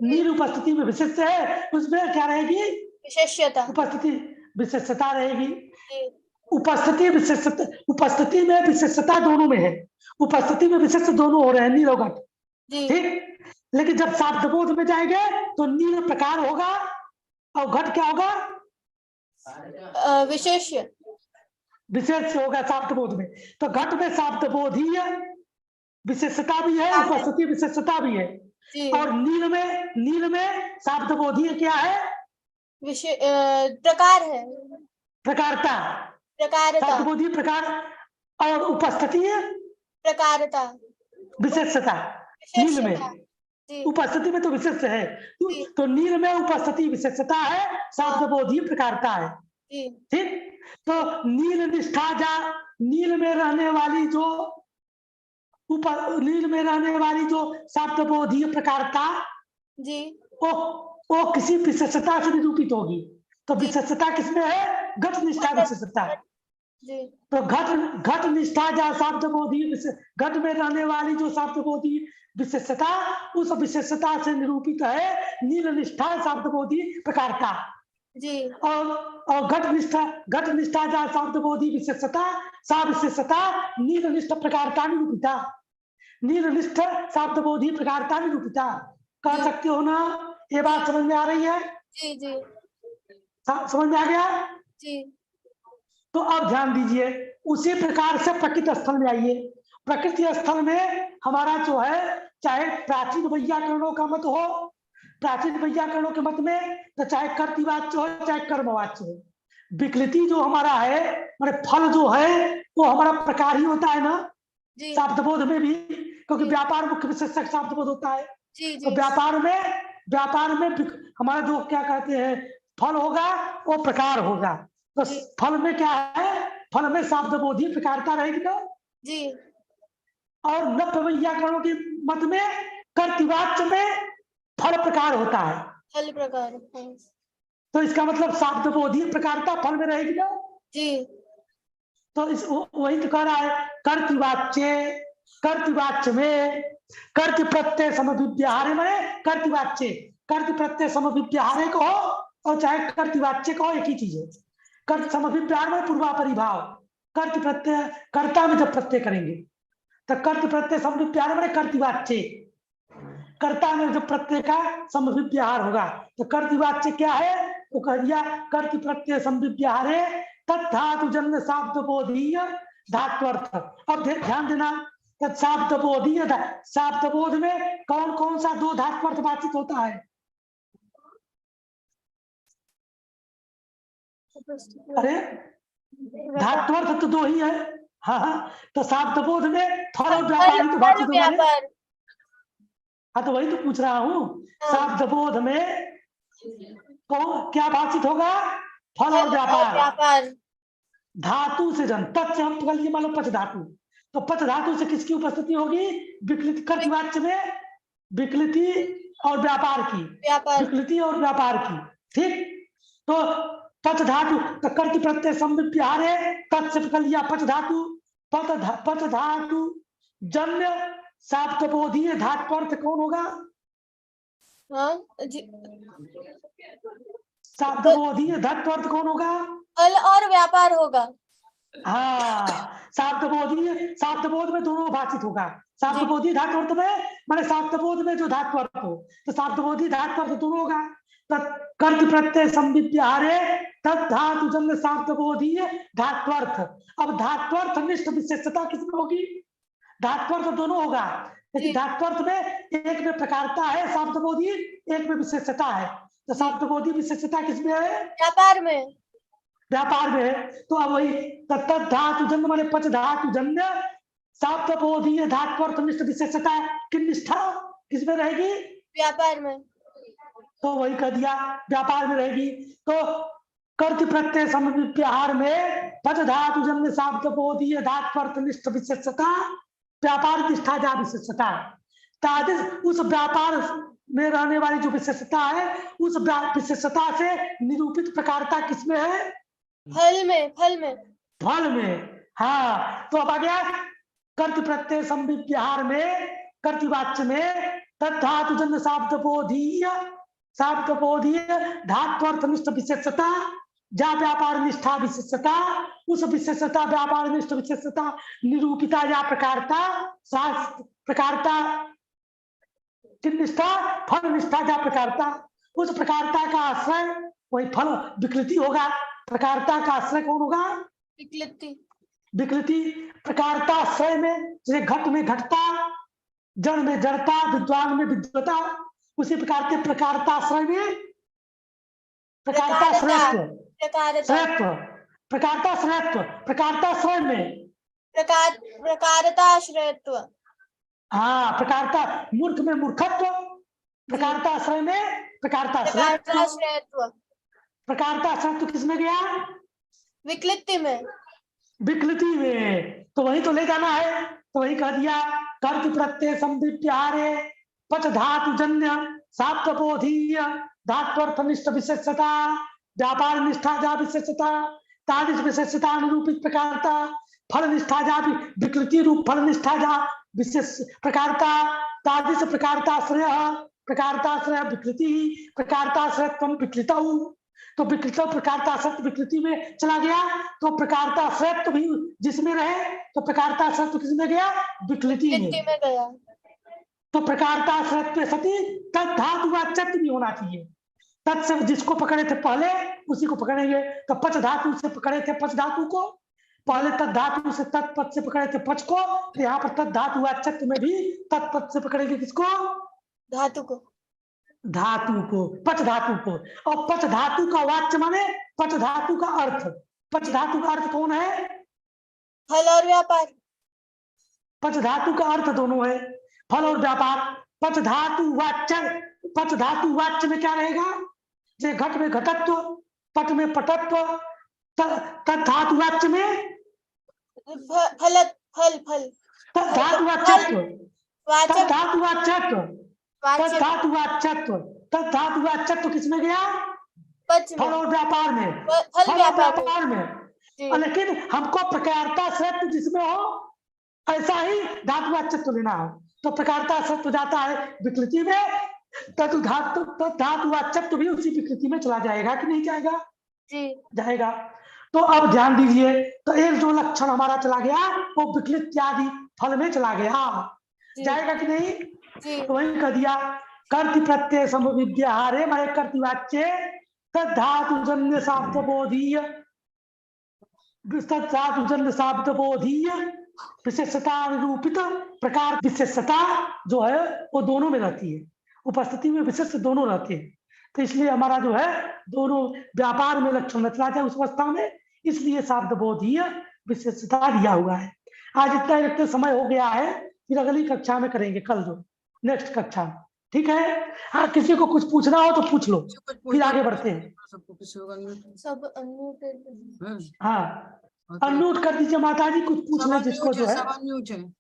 Speaker 1: नील उपस्थिति में विशेष है, उसमें क्या रहेगी?
Speaker 3: विशेषता,
Speaker 1: उपस्थिति विशेषता रहेगी। उपस्थिति विशेषता, उपस्थिति में विशेषता दोनों में है, उपस्थिति में विशेष दोनों हो रहे हैं, नील और घट, ठीक। लेकिन जब शाब्दबोध में जाएंगे तो नील प्रकार होगा और घट क्या होगा?
Speaker 3: विशेष
Speaker 1: होगा शाब्दबोध में। तो घट में शाब्दबोधीय विशेषता भी है, उपस्थिति विशेषता भी है। और नील में शाब्दबोधीय क्या है?
Speaker 3: प्रकार है,
Speaker 1: प्रकारता, शाब्दबोधीय प्रकार, और उपस्थिति
Speaker 3: प्रकारता,
Speaker 1: विशेषता। नील में उपस्थिति में तो विशेष है, तो नील में उपस्थिति विशेषता है, शाब्दबोधीय प्रकारता है, ठीक। तो नील निष्ठा नील में रहने वाली जो शाब्दबोधीय प्रकारता जी, वो किसी विशेषता से निरूपित होगी। तो विशेषता किसमें है? घट निष्ठा विशेषता। तो घट निष्ठा शाब्दबोधीय, घट में रहने वाली जो शाब्दबोधीय विशेषता, उस विशेषता से निरूपित है नील निष्ठा शाब्दबोधीय प्रकारता जी। और घट निष्ठा शाब्दबोधीय विशेषता, सा विशेषता नील निष्ठ प्रकारता निरूपिता, नील निष्ठ शाब्दबोधीय प्रकारता निरूपिता। कह सकते हो ना? ये बात समझ में आ रही है?
Speaker 3: जी जी,
Speaker 1: समझ में आ गया
Speaker 3: जी।
Speaker 1: तो अब ध्यान दीजिए, उसी प्रकार से प्रकृति स्थल में आइए। प्रकृति स्थल में हमारा जो है, चाहे प्राचीन वैयाकरणों का मत हो, प्राचीन वैयाकरणों के मत में तो चाहे कर्तृवाच्य हो चाहे कर्मवाच्य हो, विकृति जो हमारा है, माने फल जो है वो हमारा प्रकार ही होता है ना शाब्दबोध में भी, क्योंकि व्यापार मुख्य विशेषक शाब्दबोध होता है। तो व्यापार में हमारा जो क्या कहते हैं फल होगा वो प्रकार होगा। तो फल में क्या है? फल में शाब्दबोधीय प्रकारता रहेगी ना जी। और नव वैयाकरणों के मत में कर्तृवाच्य में फल प्रकार होता है, फल प्रकार। तो इसका मतलब शाब्दबोधीय प्रकारता फल में रहेगी ना जी। तो इस वही तो कह रहा है, कर्तृवाच्य में कर्तृ प्रत्यय समव्यवहारे में कर्तृवाच्य, कर्तृ प्रत्यय समव्यवहारे को हो और चाहे कर्तृवाच्य को, एक ही चीज है। कर्त समव्यवहार में पूर्वापरिभाव, कर्तृ प्रत्यय कर्ता में जब प्रत्यय करेंगे तो कर्तृ प्रत्यय समव्यवहार में कर्तृवाच्य, कर्ता में जो प्रत्यय का समभिव्याहार होगा, तो कर्तृवाच्य क्या है, तो कह दिया कर्तृ प्रत्यय समभिव्याहारे तद्धातु जन्य शाब्द बोधीय धात्वर्थ। अब ध्यान देना, शाब्द बोधीय शाब्द बोध में कौन कौन सा दो धात्वर्थ बातचीत होता है? अरे धात्वर्थ तो दो ही है। हाँ, तो शाब्द बोध में फल और व्यापारी तो बातचीत होगा। हाँ, तो वही तो पूछ रहा हूँ, शाब्द बोध में कौन क्या बातचीत होगा? फल और व्यापार। धातु से जन तत् हम पकड़ लिए, मान लो पच धातु, तो पच धातु से किसकी उपस्थिति होगी? विकृति। कर्तृवाच्य में विकृति और व्यापार की, विकृति और व्यापार की। ठीक, तो पच धातु तो कर्तृ प्रत्यय समभिव्याहारे तत् से पकड़ लिया पच धातु, पच धातु जन्य शाब्द बोधीय धात्वर्थ कौन होगा? शाब्द बोधीय धात्वर्थ कौन होगा?
Speaker 3: फल और व्यापार होगा।
Speaker 1: हाँ, शाब्द बोध में दोनों बातचीत होगा। शाब्द बोधी धात्वर्थ में माने शाब्द बोध में जो धात्वर्थ हो, तो शाब्द बोधी धात्वर्थ दोनों होगा। कर्तृ प्रत्यय समभिव्याहारे तद्धातु जन्य शाब्द बोधीय धात्वर्थ। अब धात्वर्थ निष्ठ विशेषता किसमें होगी? धात्वर्थ दोनों होगा, लेकिन धात्वर्थ में एक में प्रकारता है शाब्द बोधी, एक में विशेषता है। तो शाब्द बोधी विशेषता किसमें है? व्यापार में। व्यापार में है। तो अब वही तद्धातु जन्य माने पच धातु जन्य शाब्द बोधीय धात्वर्थ निष्ठ विशेषता की निष्ठा किसमें रहेगी? व्यापार में। तो वही कह दिया व्यापार में रहेगी। तो कर्तृ प्रत्यय समभिव्याहार में पच धातु जन्य शाब्द बोधीय धात्वर्थ निष्ठ विशेषता व्यापार निष्ठा जा विशेषता, तादिश उस व्यापार में रहने वाली जो विशेषता है, उस विशेषता से निरूपित प्रकारता किसमें है? फल में। फल में। हाँ, तो अब आ गया कर्तृ प्रत्यय समभिव्याहार में कर्तृवाच्य में तद्धातु जन्य शाब्द बोधीय धात्वर्थ निष्ठ विशेषता जा व्यापार निष्ठा विशेषता, उस विशेषता व्यापार निष्ठ विशेषता निरूपिता या प्रकारता प्रकारता निष्ठा फल निष्ठा या प्रकारता, उस प्रकारता का आश्रय वही फल विकृति होगा। प्रकारता का आश्रय कौन होगा? विकृति। प्रकारता आश्रय में जैसे घट में घटता, जड़ में जड़ता, विद्वान में विद्वता, उसी प्रकार के प्रकारताश्रय में प्रकारताश्रयत्व में प्रकारताश्रयत्व। हाँ, प्रकारता मूर्ख में मूर्खत्व, प्रकारताश्रय में प्रकारताश्रयत्व। प्रकारताश्रयत्व किसमें गया? विकृति में। तो वही तो ले जाना है। तो वही कह दिया कर्तृ प्रत्यय समभिव्याहारे पच धातु जन्य शाब्द बोधीय धात्वर्थ निष्ठ विशेषता व्यापार निष्ठा जा विशेषता तादिश विशेषता अनुरूपित प्रकारता फल निष्ठा जा विकृति रूप फल निष्ठा जा विशेष प्रकारता तादिश प्रकारताश्रय विकृति प्रकारताश्रयत्व विकृतौ। तो विकृत प्रकारताश्रय विकृति में चला गया, तो प्रकारताश्रयत्व भी जिसमें रहे, तो प्रकारताश्रयत्व किसमें गया? विकृति में गया। तो प्रकारताश्रयत्व सती तद्धातु वाच्यत्व भी होना चाहिए। तत् से जिसको पकड़े थे पहले उसी को पकड़ेंगे। तो पच धातु से पकड़े थे पच धातु को, पहले तद्धातु से तत्पद से पकड़े थे पच को, तो यहाँ पर तद्धातु वाच्यत्व में भी तत्पद से पकड़ेंगे किसको? धातु को पच धातु को। और पच धातु का वाच्य माने पच धातु का अर्थ। पच धातु का अर्थ कौन है? फल और व्यापार। पच धातु का अर्थ दोनों है, फल और व्यापार। पच धातु वाच्य में क्या रहेगा? जैसे घट में घटत्व, पट में पटत्व, तद्धातु वाच्य में तद्धातु वाच्यत्व किसमें गया? फल और व्यापार में। व्यापार में। लेकिन हमको प्रकारताश्रयत्व जिसमें हो ऐसा ही धातु वाच्यत्व लेना हो, तो प्रकारताश्रयत्व जाता है विकृति में, धातु वाच्यत्व भी उसी विकृति में चला जाएगा कि नहीं जाएगा? जाएगा। तो अब ध्यान दीजिए, तो एक जो लक्षण हमारा चला गया वो विकृति आदि फल में चला गया, जाएगा कि नहीं?
Speaker 3: जी
Speaker 1: तो वही कह दिया कर्ति प्रत्यय समविव्याहारे माने कर्तृवाच्य तद्धातुजन्य शाब्दबोधीय तद्धातुजन्य शाब्दबोधीय विशेषता निरूपित प्रकार विशेषता जो है वो दोनों में रहती है, उपस्थिति में विशेष दोनों रहते हैं। तो इसलिए हमारा जो है दोनों व्यापार में लक्षण रचना चाहिए उस अवस्था में, इसलिए शाब्दबोधीय विशेषता दिया हुआ है। आज इतना ही रखते, समय हो गया है, फिर अगली कक्षा में करेंगे, कल जो नेक्स्ट कक्षा में, ठीक है। हाँ, किसी को कुछ पूछना हो तो पूछ लो, फिर आगे बढ़ते हैं।
Speaker 2: सबको किसी होगा
Speaker 3: सब अनम्यूटेड।
Speaker 1: हाँ, अनम्यूट कर दीजिए माता जी, कुछ पूछ ले जिसको जो है।
Speaker 2: सब अनम्यूट है,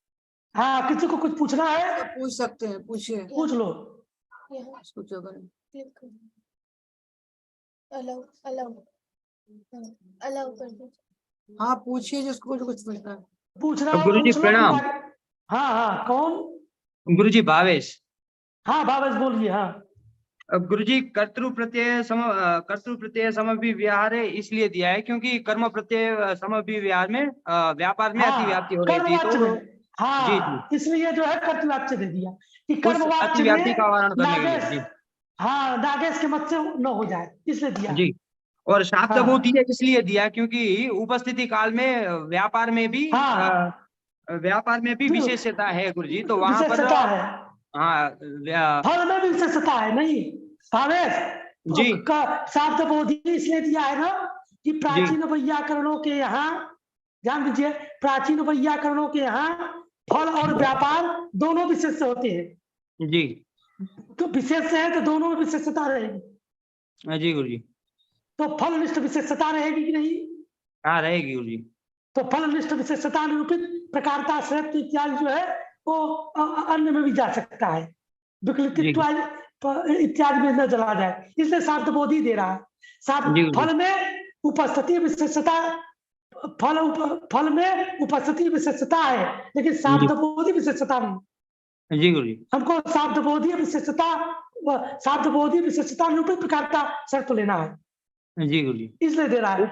Speaker 1: हाँ, किसी को कुछ पूछना है
Speaker 2: सब पूछ सकते हैं, पूछिए।
Speaker 1: पूछ लो।
Speaker 3: यहाँ
Speaker 2: इसको क्या करें?
Speaker 3: क्लिक कर अलाउ अलाउ अलाउ कर दीजिए।
Speaker 2: हाँ पूछिए जिसको जो कुछ पूछना है।
Speaker 1: पूछना हो
Speaker 5: गुरुजी
Speaker 1: पूछ लो,
Speaker 5: प्रणाम।
Speaker 1: फिर आगे- हाँ हाँ, कौन?
Speaker 5: गुरुजी भावेश।
Speaker 1: हाँ भावेश बोलिए। हाँ,
Speaker 5: अब गुरुजी कर्तृ प्रत्यय समव्यवहारे इसलिए दिया है क्योंकि कर्म प्रत्यय समव्यवहार में व्यापार में
Speaker 1: हाँ,
Speaker 5: अतिव्याप्ति हो रही थी,
Speaker 1: कर्मवाच्य
Speaker 5: तो
Speaker 1: में, हाँ
Speaker 5: जी जी
Speaker 1: इसलिए जो है कर्तवाच्य दे दिया कि
Speaker 5: उस
Speaker 1: कर्मवाच्य
Speaker 5: अतिव्याप्ति
Speaker 1: में
Speaker 5: का वारण करने के लिए।
Speaker 1: नागेश,
Speaker 5: जी
Speaker 1: हाँ नागेश के मत से न हो जाए, इसलिए दिया।
Speaker 5: जी। और शाब्द
Speaker 1: हाँ।
Speaker 5: बोधीय इसलिए दिया क्योंकि उपस्थिति काल में व्यापार में भी
Speaker 1: हाँ।
Speaker 5: विशेषता है गुरुजी, तो वहां पर
Speaker 1: विशेषता है,
Speaker 5: हाँ
Speaker 1: फल में भी विशेषता है। नहीं भावेश,
Speaker 5: जी
Speaker 1: शाब्द बोधी इसलिए दिया है ना कि प्राचीन वैयाकरणों के यहाँ, ध्यान दीजिए, प्राचीन वैयाकरणों के यहाँ फल और व्यापार दोनों विशेष होते हैं।
Speaker 5: जी
Speaker 1: तो विशेष है तो दोनों में विशेषता रहेगी।
Speaker 5: जी गुरुजी।
Speaker 1: तो फलनिष्ठ विशेषता रहेगी कि नहीं?
Speaker 5: हाँ रहेगी गुरुजी।
Speaker 1: तो फलनिष्ठ विशेषता निरूपित प्रकारता श्रेष्ठ इत्यादि जो है वो अन्य में भी जा सकता है, विकल्पित्व इत्यादि में न चला जाए, इसलिए शाब्द बोधी दे रहा है। शाब्द फल में उपस्थिति विशेषता, फल में उपस्थिति विशेषता है, लेकिन शाब्द बोधी विशेषता नहीं।
Speaker 5: जी गुरुजी।
Speaker 1: हमको शाब्द बोधी विशेषता निरूपित प्रकारता शर्त लेना है।
Speaker 5: जी गुरुजी।
Speaker 1: इसलिए दे रहा है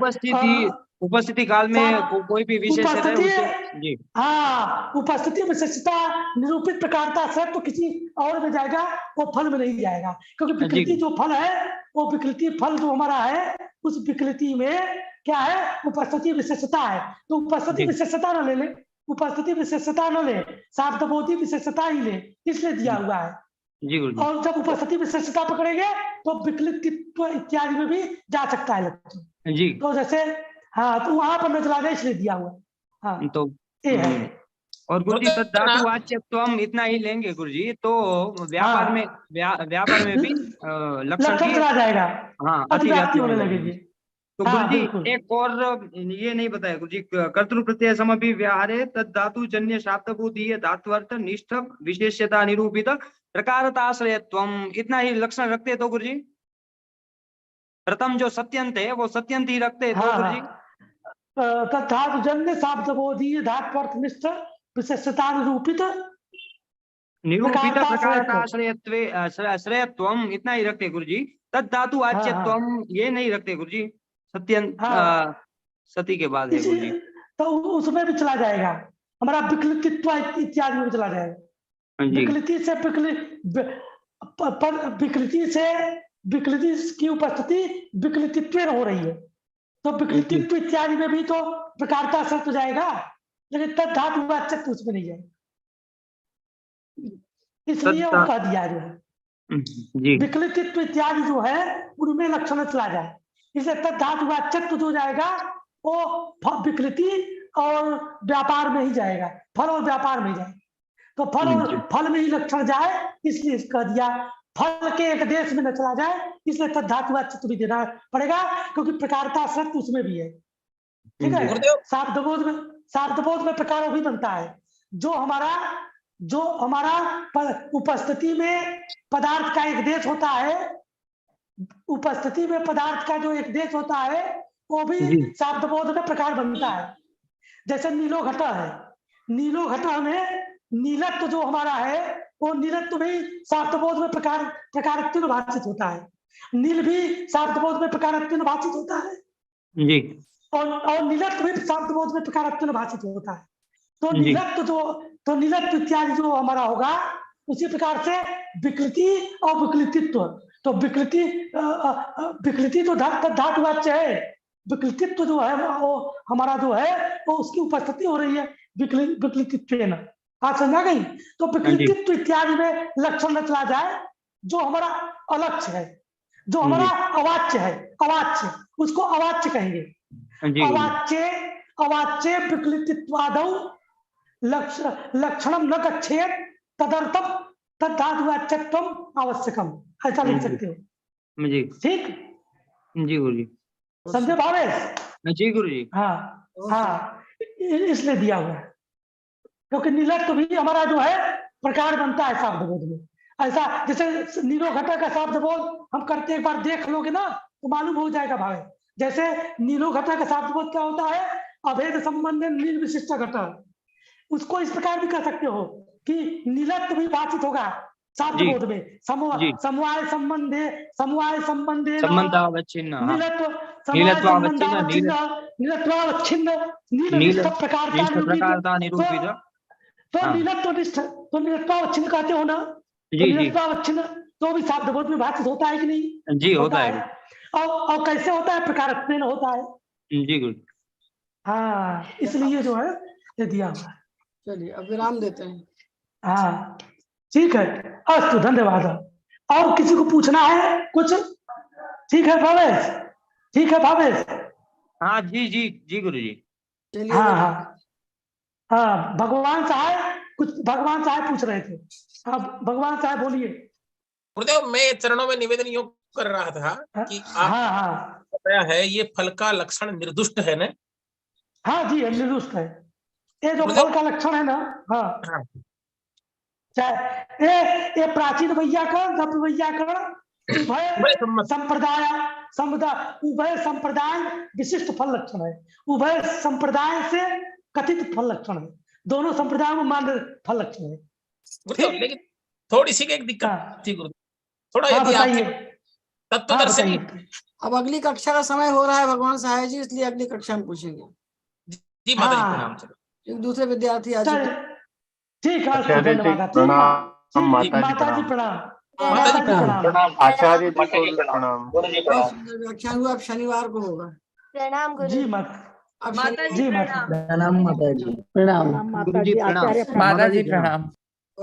Speaker 5: उपस्थिति काल में कोई भी विशेष है
Speaker 1: उपस्थिति,
Speaker 5: जी
Speaker 1: हाँ उपस्थिति विशेषता निरूपित प्रकारता शर्त तो किसी और में जाएगा, वो फल में नहीं जाएगा, क्योंकि विकृति जो फल है वो विकृति फल जो हमारा है उस विकृति में क्या है, उपस्थिति विशेषता है। तो उपस्थिति विशेषता न ले ले, उपस्थिति विशेषता न ले, शाब्दबोधी विशेषता ही ले, इसलिए दिया हुआ है।
Speaker 5: जी गुरुजी।
Speaker 1: और जब उपस्थिति विशेषता पकड़ेंगे तो विकल्पित्व इत्यादि में भी जा सकता है लक्षण
Speaker 5: जी।
Speaker 1: तो जैसे, हाँ तो वहां पर नजर आने इसलिए दिया हुआ। हाँ
Speaker 5: तो
Speaker 1: ये है।
Speaker 5: और गुरुजी धातु वाच्य तो हम इतना ही लेंगे गुरुजी, तो व्यापार में भी लक्षण की
Speaker 1: चला जाएगा,
Speaker 5: हाँ
Speaker 1: अतिव्याप्ति होने लगेगी।
Speaker 5: तो गुरुजी एक और ये नहीं बताया गुरुजी, कर्तृ प्रत्यय समव्यवहारे तद धातु जन्य शाब्दबोधीय धात्वर्थ निष्ठ विशेषता निरूपित प्रकारताश्रयत्वम, इतना ही लक्षण रखते हैं तो गुरुजी। प्रथम जो सत्यंत है वो सत्यंत ही रखते हैं तो गुरुजी।
Speaker 1: तद्धातु जन्य शाब्दबोधीय धात्वर्थ निष्ठ विशेषता निरूपित
Speaker 5: प्रकारताश्रयत्वम, इतना ही रखते गुरुजी। तद धातु वाच्यत्वम ये नहीं रखते गुरुजी, सत्यंत सती के बाद है गुरुजी।
Speaker 1: तो उसमें भी चला जाएगा, हमारा विकल्पित्व इत्यादि में चला जाएगा। विकृति की उपस्थिति विकल्पित्व हो रही है, तो विकल्पित्व इत्यादि में भी तो प्रकारता शर्त जाएगा, लेकिन तद धातु वाच्यत्व उसमें नहीं जाएगा, इसलिए वो कह दिया जो है विकल्पित्व इत्यादि जो है उनमें लक्षण चला जाए, इसलिए तद धातु वाच्यत्व जो जाएगा वो विकृति और व्यापार में ही जाएगा, फल और व्यापार में जाएगा। तो फल में ही लक्षण जाए, इसलिए कह दिया फल के एक देश में न चला जाए, इसलिए तद धातु वाच्यत्व भी देना पड़ेगा, क्योंकि प्रकारता शर्त उसमें भी है। ठीक है, शाब्दबोध में प्रकार भी बनता है, जो हमारा उपस्थिति में पदार्थ का एक देश होता है, उपस्थिति में पदार्थ का जो एक देश होता है वो भी शाब्दबोध में प्रकार बनता है। जैसे नीलो घटा है, नीलो घटा में नीलत्व जो हमारा है वो नीलत्व भी शाब्दबोध में प्रकारत्व भाषित होता है, नील भी शाब्दबोध में प्रकारत्व भाषित होता है
Speaker 5: जी,
Speaker 1: और नीलत्व भी शाब्दबोध में प्रकारत्व भाषित होता है। तो नीलत्व इत्यादि जो हमारा होगा उसी प्रकार से विकृति और विकृतित्व, तो विकृति विकृति तो धातुवाच्य है, विकृतित्व जो है वो हमारा जो है वो उसकी उपस्थिति हो रही है विकृतित्वेन। बात समझा गई? तो विकृतित्व इत्यादि में लक्षण न चला जाए, जो हमारा अलक्ष्य है, जो हमारा अवाच्य है, अवाच्य, उसको अवाच्य कहेंगे। अवाच्य विकृतित्वादौ लक्षणम न गच्छेत तदर्थम तद्धातुवाच्यत्वम आवश्यकम, ऐसा लिख सकते हो। ठीक
Speaker 5: जी गुरु जी,
Speaker 1: समझे भावेश?
Speaker 5: जी गुरु जी।
Speaker 1: हाँ हाँ, इसलिए दिया हुआ है, क्योंकि नीलत्व भी हमारा जो है प्रकार बनता है शब्द बोध में। ऐसा जैसे नीलो घटक का शब्द बोध हम करते, एक बार देख लोगे ना तो मालूम हो जाएगा भावे। जैसे नीलो घटक का शब्द बोध क्या होता है? अभेद संबंध निर्विशिष्ट घटक। उसको इस प्रकार भी कर सकते हो कि नीलत्व भी भाषित होगा शब्द बोध में, समवाय संबंधे तो नीलत्वावच्छिन्न कहते हो ना, नीलत्वावच्छिन्न तो भी शब्द बोध में भाषित होता है कि नहीं?
Speaker 5: जी होता है।
Speaker 1: और कैसे होता है? प्रकारत्वेन होता है।
Speaker 5: जी गुरु।
Speaker 1: हाँ, इसलिए जो है ये दिया हुआ है।
Speaker 2: चलिए अब विराम देते हैं।
Speaker 1: हाँ ठीक है, अस्तु, धन्यवाद। और किसी को पूछना है कुछ? ठीक है भावेश? ठीक है भावेश?
Speaker 5: हाँ जी जी जी गुरु जी।
Speaker 2: चलिए
Speaker 1: हाँ हाँ हाँ, भगवान साहब कुछ, भगवान साहब पूछ रहे थे। अब भगवान साहब बोलिए।
Speaker 4: गुरुदेव, मैं चरणों में निवेदन योग कर रहा था कि आप बताया है ये फल का लक्षण निर्दुष्ट है ना?
Speaker 1: हाँ जी, निर्दुष्ट है। ये जो फल का लक्षण है ना, हाँ, ये प्राचीन वैयाकरण, नव वैयाकरण, उभय संप्रदाय विशिष्ट फल लक्षण है। उभय संप्रदाय से कथित फल लक्षण है, दोनों संप्रदायों में मान्य फल लक्षण है।
Speaker 4: लेकिन थोड़ी सी एक दिक्कत थी गुरुदेव, थोड़ा यदि आप तत्वदर्शनी।
Speaker 2: अब अगली कक्षा का समय हो रहा है भगवान सहाय जी, इसलिए अगली कक्षा में पूछेंगे।
Speaker 4: जी माता जी प्रणाम।
Speaker 2: एक दूसरे विद्यार्थी आज
Speaker 1: ठीक है, धन्यवाद। प्रणाम माता जी, प्रणाम माता जी, प्रणाम
Speaker 8: आचार्य जी को प्रणाम।
Speaker 2: व्याख्यान हुआ, अब शनिवार को होगा।
Speaker 3: प्रणाम गुरु
Speaker 1: जी।
Speaker 6: माता जी प्रणाम।
Speaker 9: प्रणाम माता जी। प्रणाम
Speaker 5: गुरु जी प्रणाम।
Speaker 9: माता जी प्रणाम।